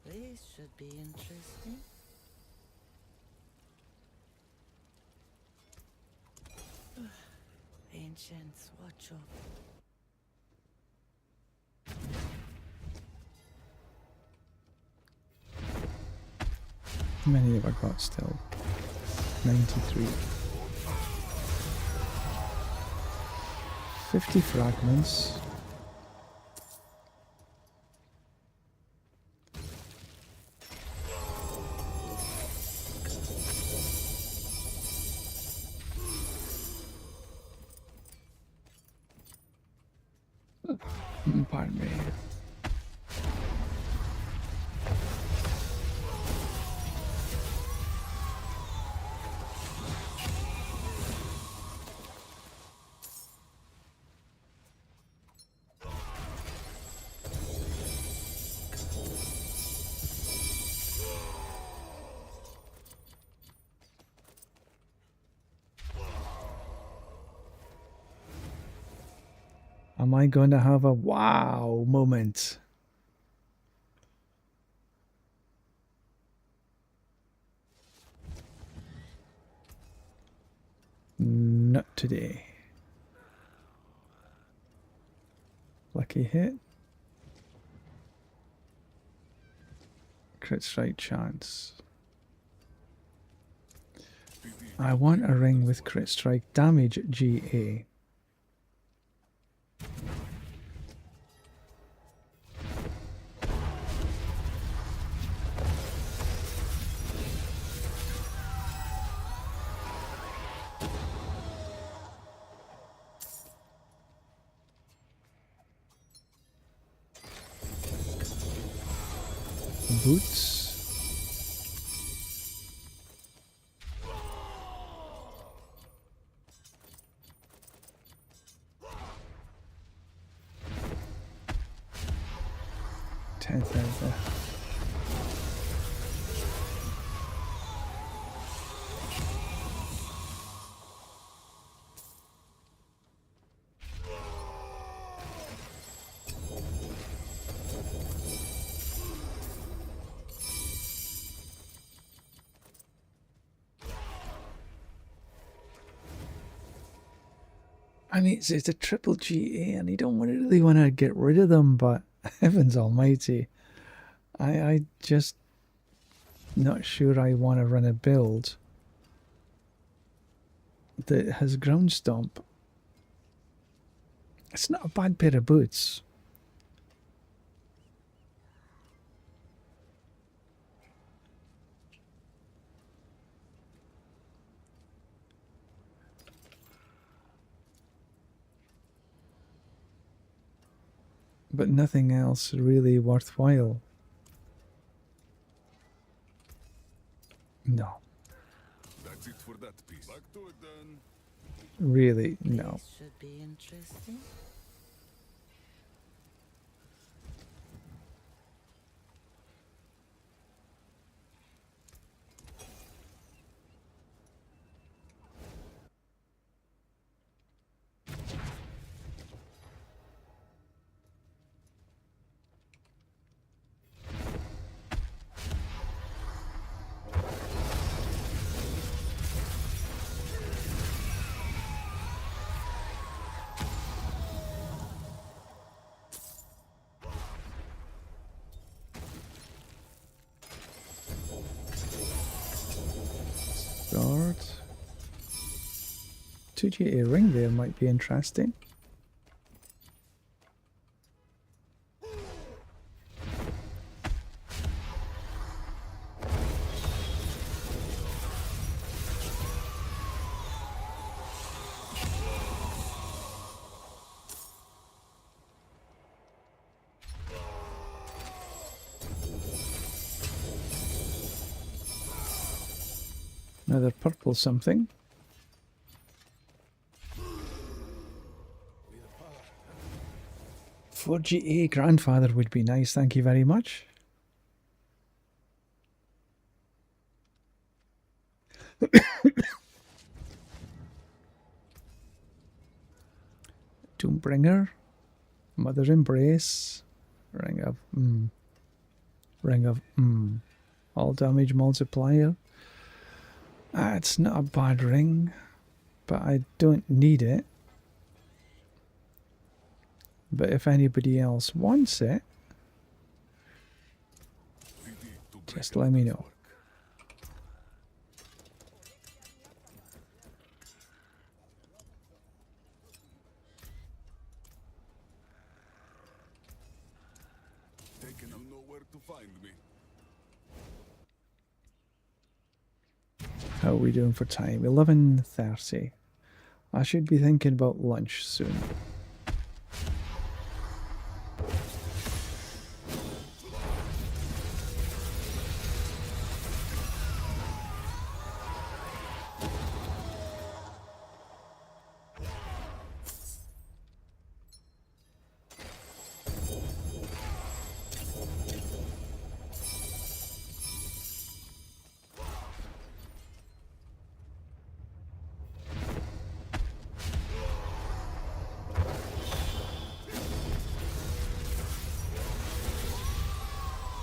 This should be interesting. Ancients, watch up. How many have I got still? 93. 50 fragments. Pardon me. Am I going to have a wow moment? Not today. Lucky hit. Crit strike chance. I want a ring with crit strike damage GA. Boots. Tenth over. I mean, it's a triple GA, and you don't really want to get rid of them, but heavens almighty, I just not sure I want to run a build that has ground stomp. It's not a bad pair of boots. But nothing else really worthwhile. No. That's it for that piece. Back to it then. Really, no. This should be interesting. Sword. 2GA ring there might be interesting. Another purple something. For GA grandfather would be nice, thank you very much. Doombringer, Mother Embrace, Ring of all damage multiplier. It's not a bad ring, but I don't need it. But if anybody else wants it, just let me know. Taking you know where to find me. How are we doing for time? 11:30. I should be thinking about lunch soon.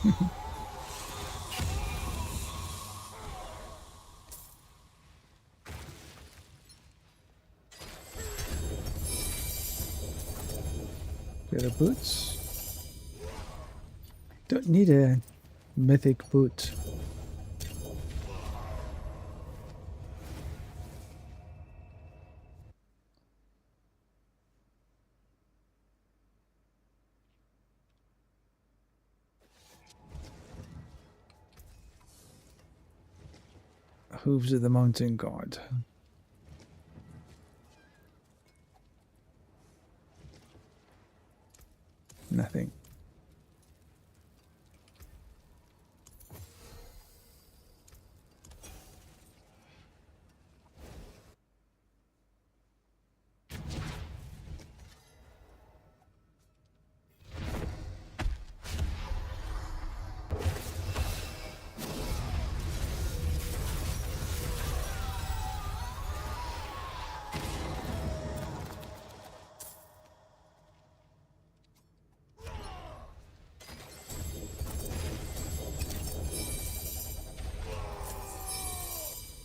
Pair of boots. Don't need a mythic boot. Hooves of the Mountain God. Nothing.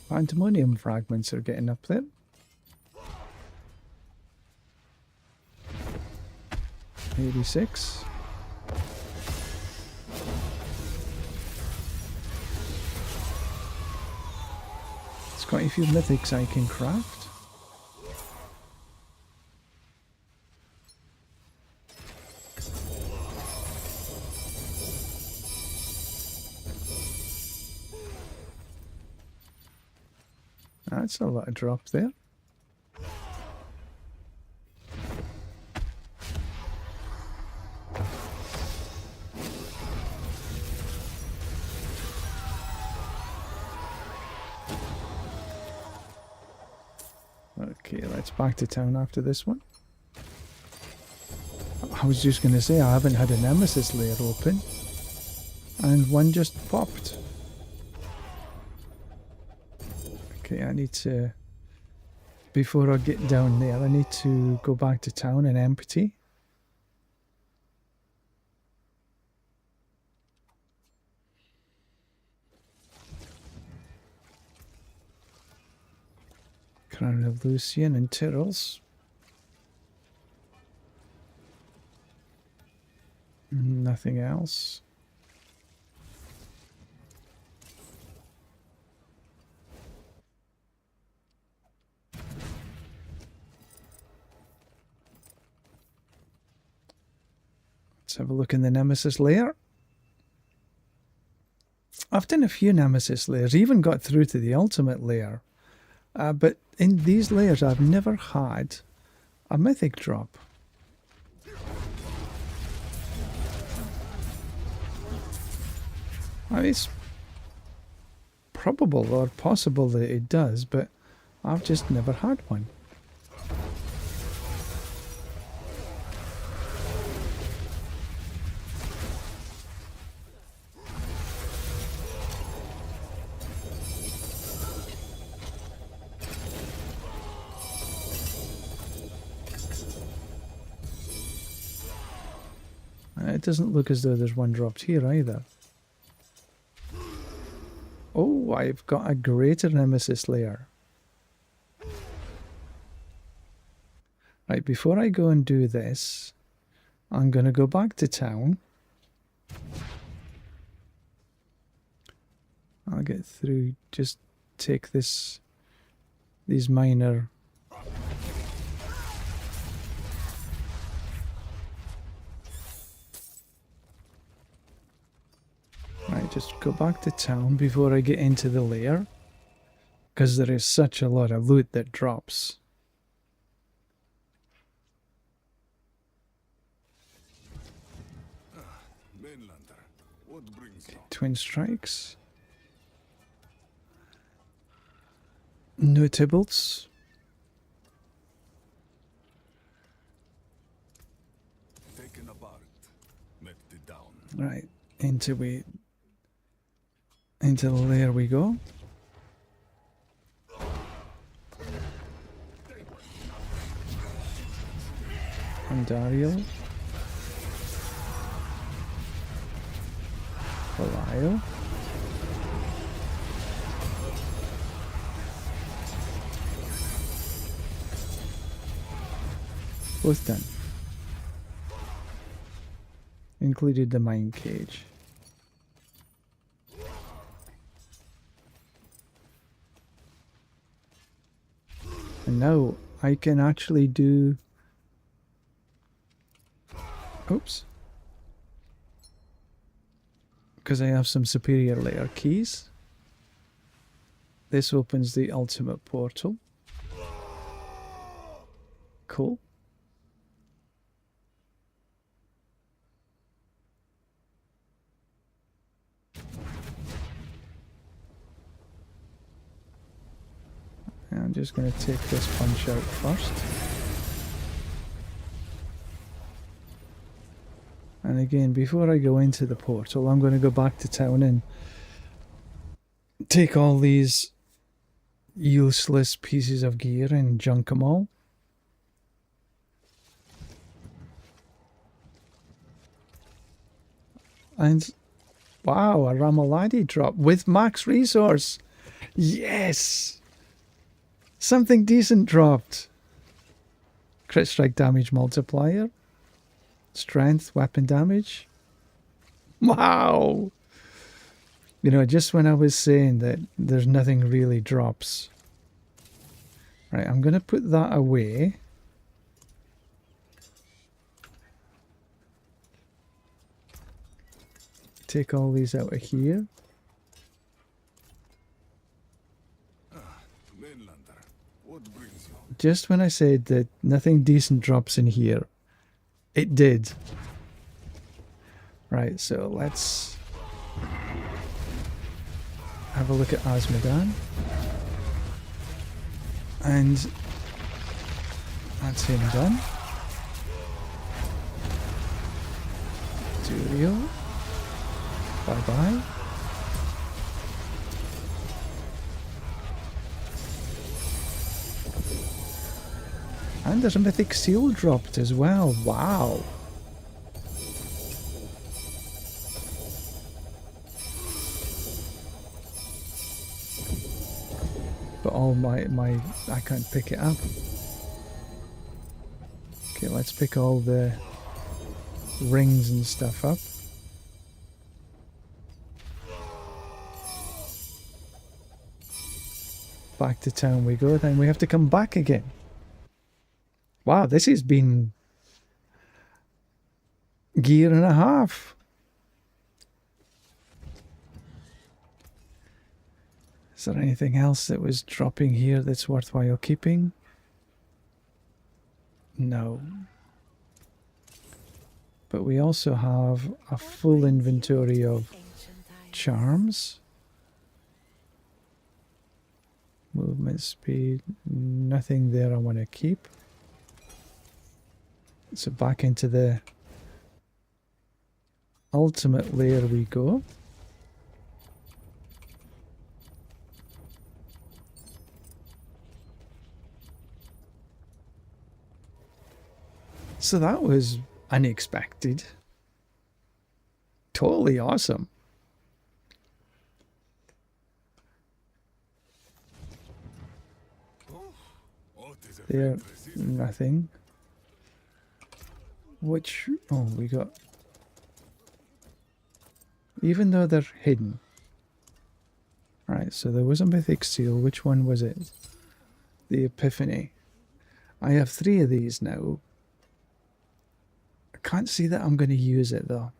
Pandemonium fragments are getting up there. $86. There's quite a few mythics I can craft. That's a lot of drop there. Okay, let's back to town after this one. I was just going to say I haven't had a Nemesis lair open, and one just popped. Okay, I need to, before I get down there, I need to go back to town and empty. Crown of Lucian and Tyrrell's. Nothing else. Let's have a look in the Nemesis lair. I've done a few Nemesis lairs, even got through to the Ultimate lair. But in these layers I've never had a mythic drop. I mean, it's probable or possible that it does, but I've just never had one. It doesn't look as though there's one dropped here either. Oh, I've got a greater Nemesis lair. Right, before I go and do this, I'm going to go back to town. I'll get through, just take these minor... Right, just go back to town before I get into the lair, because there is such a lot of loot that drops. Mainlander, what brings you? Twin strikes. Notables. Taken apart, met it down. Right, into the lair we go. And Dario. Belial. Both done. Included the mine cage. And now I can actually do... Oops. Because I have some superior layer keys. This opens the ultimate portal. Cool. I'm just going to take this punch out first. And again, before I go into the portal, I'm going to go back to town and take all these useless pieces of gear and junk them all. And wow, a Ramaladi drop with max resource. Yes! Something decent dropped. Crit strike damage multiplier. Strength, weapon damage. Wow! You know, just when I was saying that there's nothing really drops. Right, I'm going to put that away. Take all these out of here. Mainlander, what brings you? Just when I said that nothing decent drops in here, it did. Right, so let's have a look at Azmodan. And that's him done. Durio. Bye-bye. And there's a mythic seal dropped as well. Wow. But all my I can't pick it up. Okay, let's pick all the rings and stuff up. Back to town we go, then we have to come back again. Wow, this has been gear and a half. Is there anything else that was dropping here that's worthwhile keeping? No. But we also have a full inventory of charms. Movement speed, nothing there I want to keep. So back into the ultimate layer we go. So that was unexpected. Totally awesome. There, nothing. Which, oh, we got, even though they're hidden. Right, so there was a mythic seal. Which one was it? The Epiphany. I have 3 of these now. I can't see that I'm going to use it though.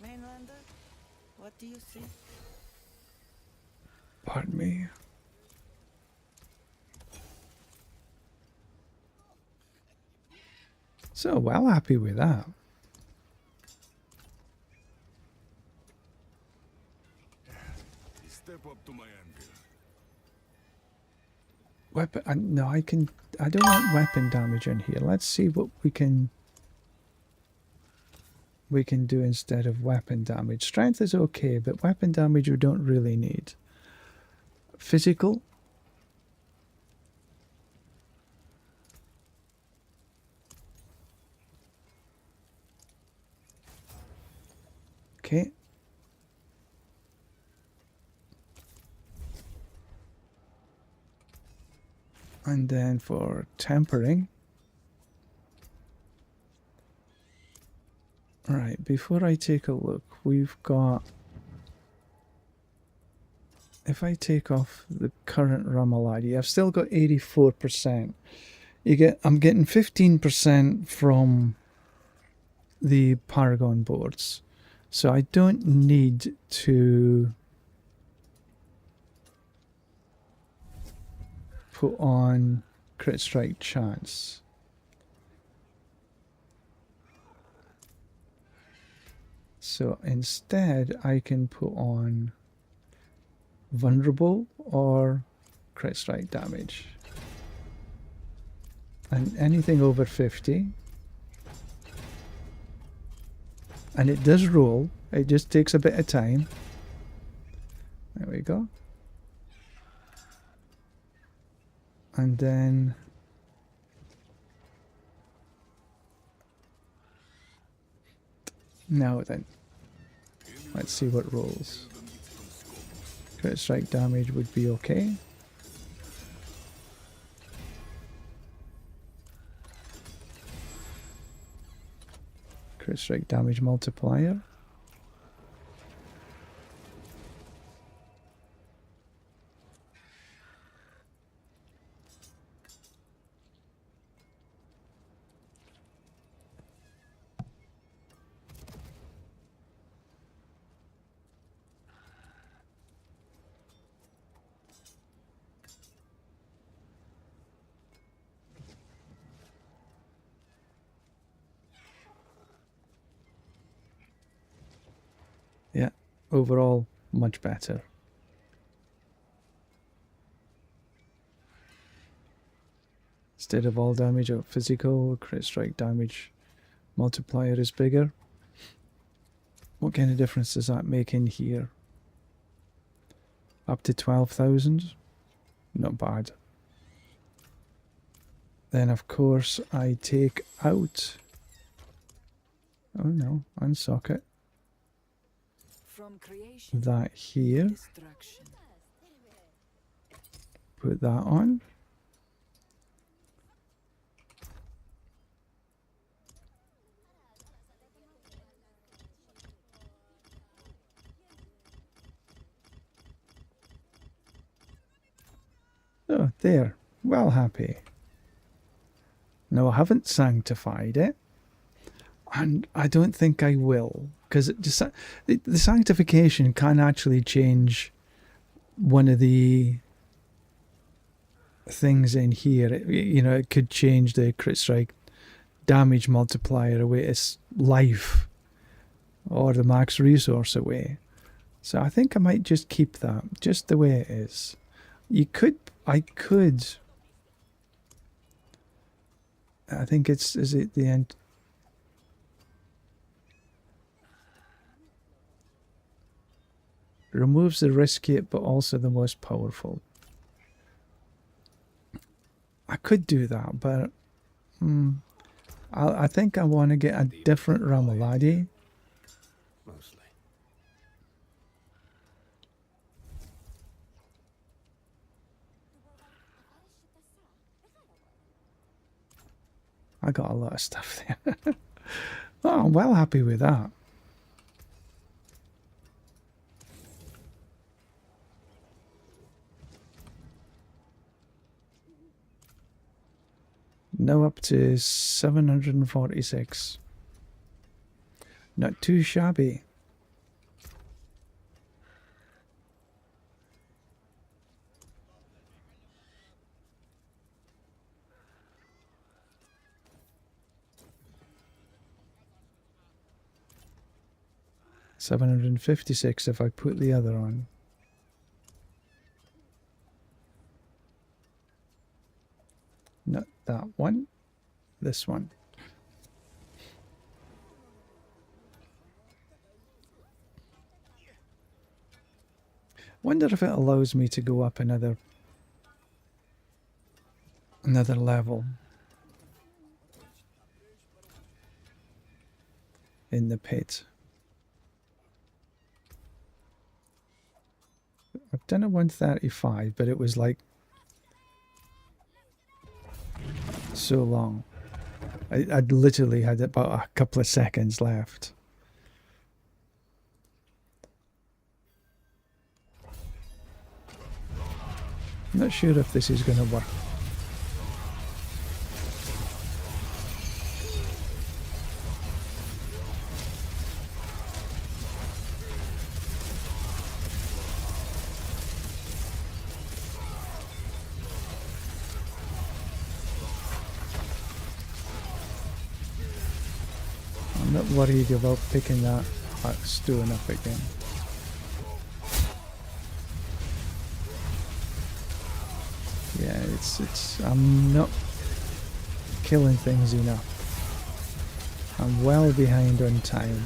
Mainlander, what do you see? Pardon me. So, well happy with that. Step up to my anvil. Weapon, no, I don't want weapon damage in here. Let's see what we can do instead of weapon damage. Strength is okay, but weapon damage we don't really need. Physical. Okay. And then for tempering. Right, before I take a look, we've got... If I take off the current Ramaladi, I've still got 84%. I'm getting 15% from the Paragon boards. So I don't need to put on crit strike chance. So instead I can put on vulnerable or crit strike damage. And anything over 50. And it does roll. It just takes a bit of time. There we go. And then now then, let's see what rolls. Crit strike damage would be okay. Crit strike damage multiplier. Yeah, overall, much better. Instead of all damage or physical, crit strike damage multiplier is bigger. What kind of difference does that make in here? Up to 12,000? Not bad. Then of course I take out... Oh no, unsocket. From creation That here. destruction. Put that on. Oh, there. Well happy. No, I haven't sanctified it. And I don't think I will. Because the sanctification can actually change one of the things in here. It could change the crit strike damage multiplier away its life. Or the max resource away. So I think I might just keep that. Just the way it is. I think is it the end? Removes the riskiest but also the most powerful. I could do that, but I think I want to get a different Ramaladi. Mostly. I got a lot of stuff there. Oh, I'm well happy with that. Now up to 746. Not too shabby. $756 if I put the other on. Not that one. This one. Wonder if it allows me to go up another level in the pit. I've done a 135, but it was like so long. I'd literally had about a couple of seconds left. I'm not sure if this is going to work. I'm not worried about picking that stone up again. Yeah, I'm not killing things enough. I'm well behind on time.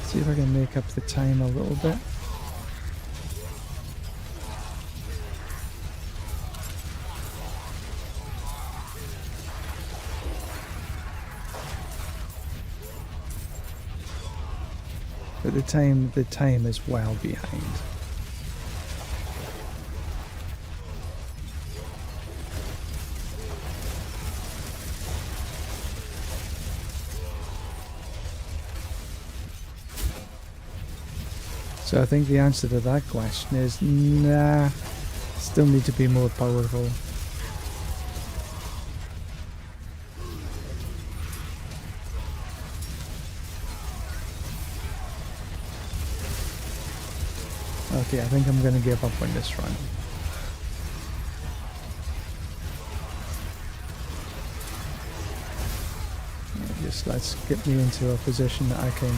See if I can make up the time a little bit. But the time is well behind. So I think the answer to that question is nah, still need to be more powerful. Okay, I think I'm gonna give up on this run. Just let's get me into a position that I can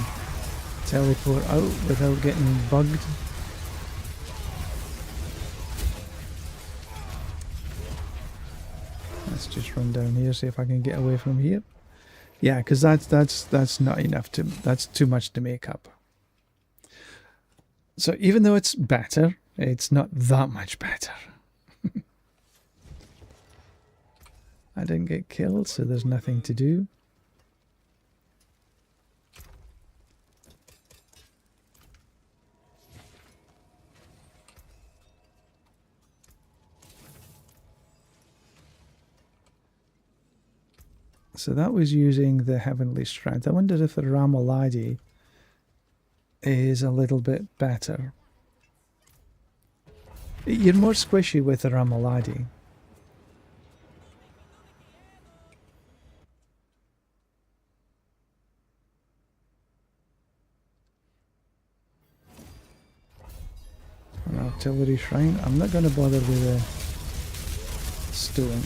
teleport out without getting bugged. Let's just run down here, see if I can get away from here. Yeah, because that's not enough to, that's too much to make up. So even though it's better, it's not that much better. I didn't get killed, so there's nothing to do. So that was using the Heavenly Strength. I wonder if the Ramaladi is a little bit better. You're more squishy with the Ramaladi. An artillery shrine. I'm not going to bother with the stone,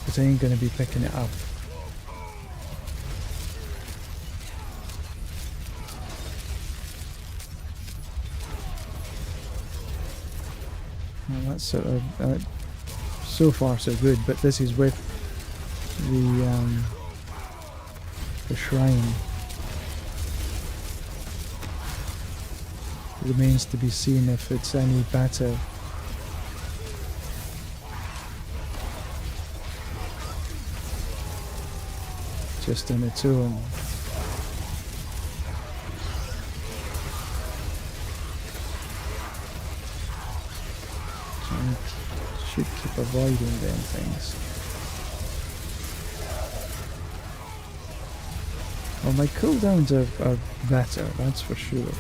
because I ain't going to be picking it up. Well, that's sort of so far so good, but this is with the shrine. It remains to be seen if it's any better. Just on its own. Should keep avoiding them things. Well, my cooldowns are better, that's for sure.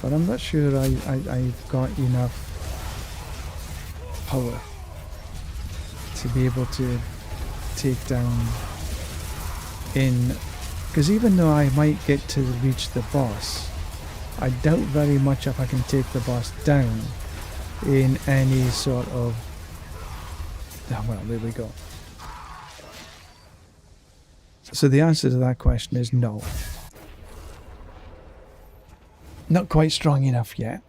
But I'm not sure I've got enough power to be able to take down in... Because even though I might get to reach the boss, I doubt very much if I can take the boss down in any sort of... Oh, well, there we go. So the answer to that question is no. Not quite strong enough yet.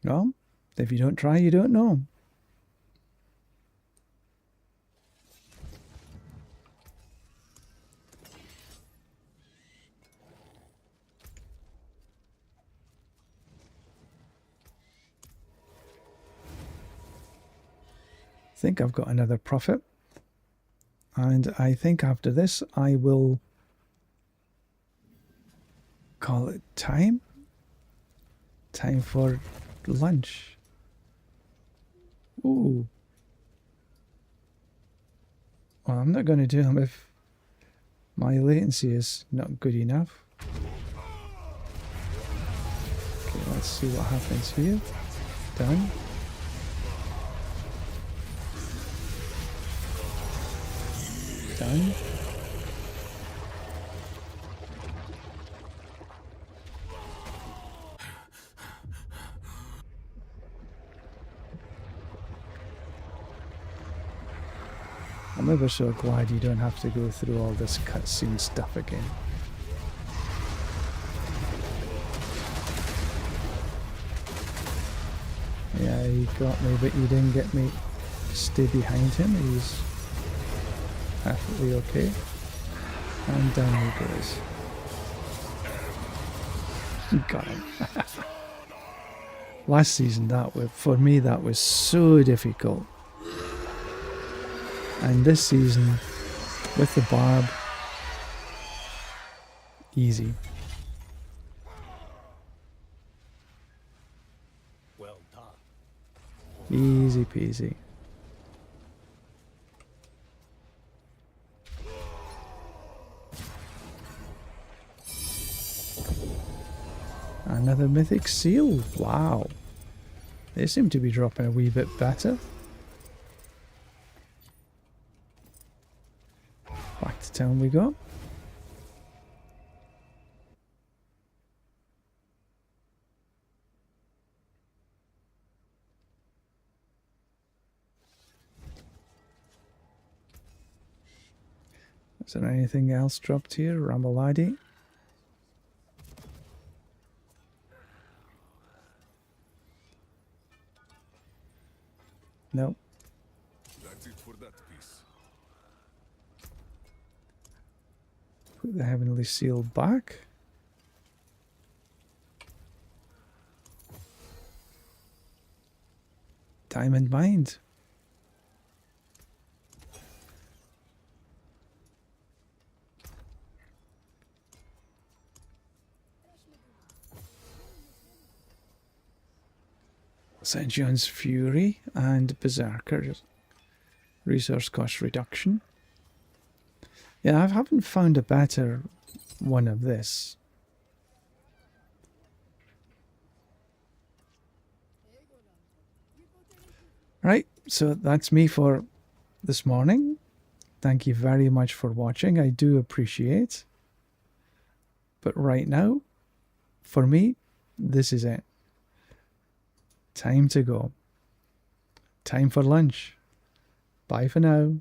Well, if you don't try, you don't know. I think I've got another prophet. And I think after this I will call it time. Time for lunch. Ooh. Well, I'm not going to do them if my latency is not good enough. Okay, let's see what happens here. Done. Done. I'm ever so glad you don't have to go through all this cutscene stuff again. Yeah, he got me, but you didn't get me to stay behind him. He's perfectly okay. And down he goes. Got him. Last season, for me, that was so difficult. And this season, with the barb, easy. Well done. Easy peasy. Another mythic seal. Wow. They seem to be dropping a wee bit better. Back to town we go. Is there anything else dropped here? Ramaladi? Nope. That's it for that piece. Put the heavenly seal back. Diamond Mind. St. John's Fury and Berserker. Resource cost reduction. Yeah, I haven't found a better one of this. Right, so that's me for this morning. Thank you very much for watching. I do appreciate. But right now, for me, this is it. Time to go. Time for lunch. Bye for now.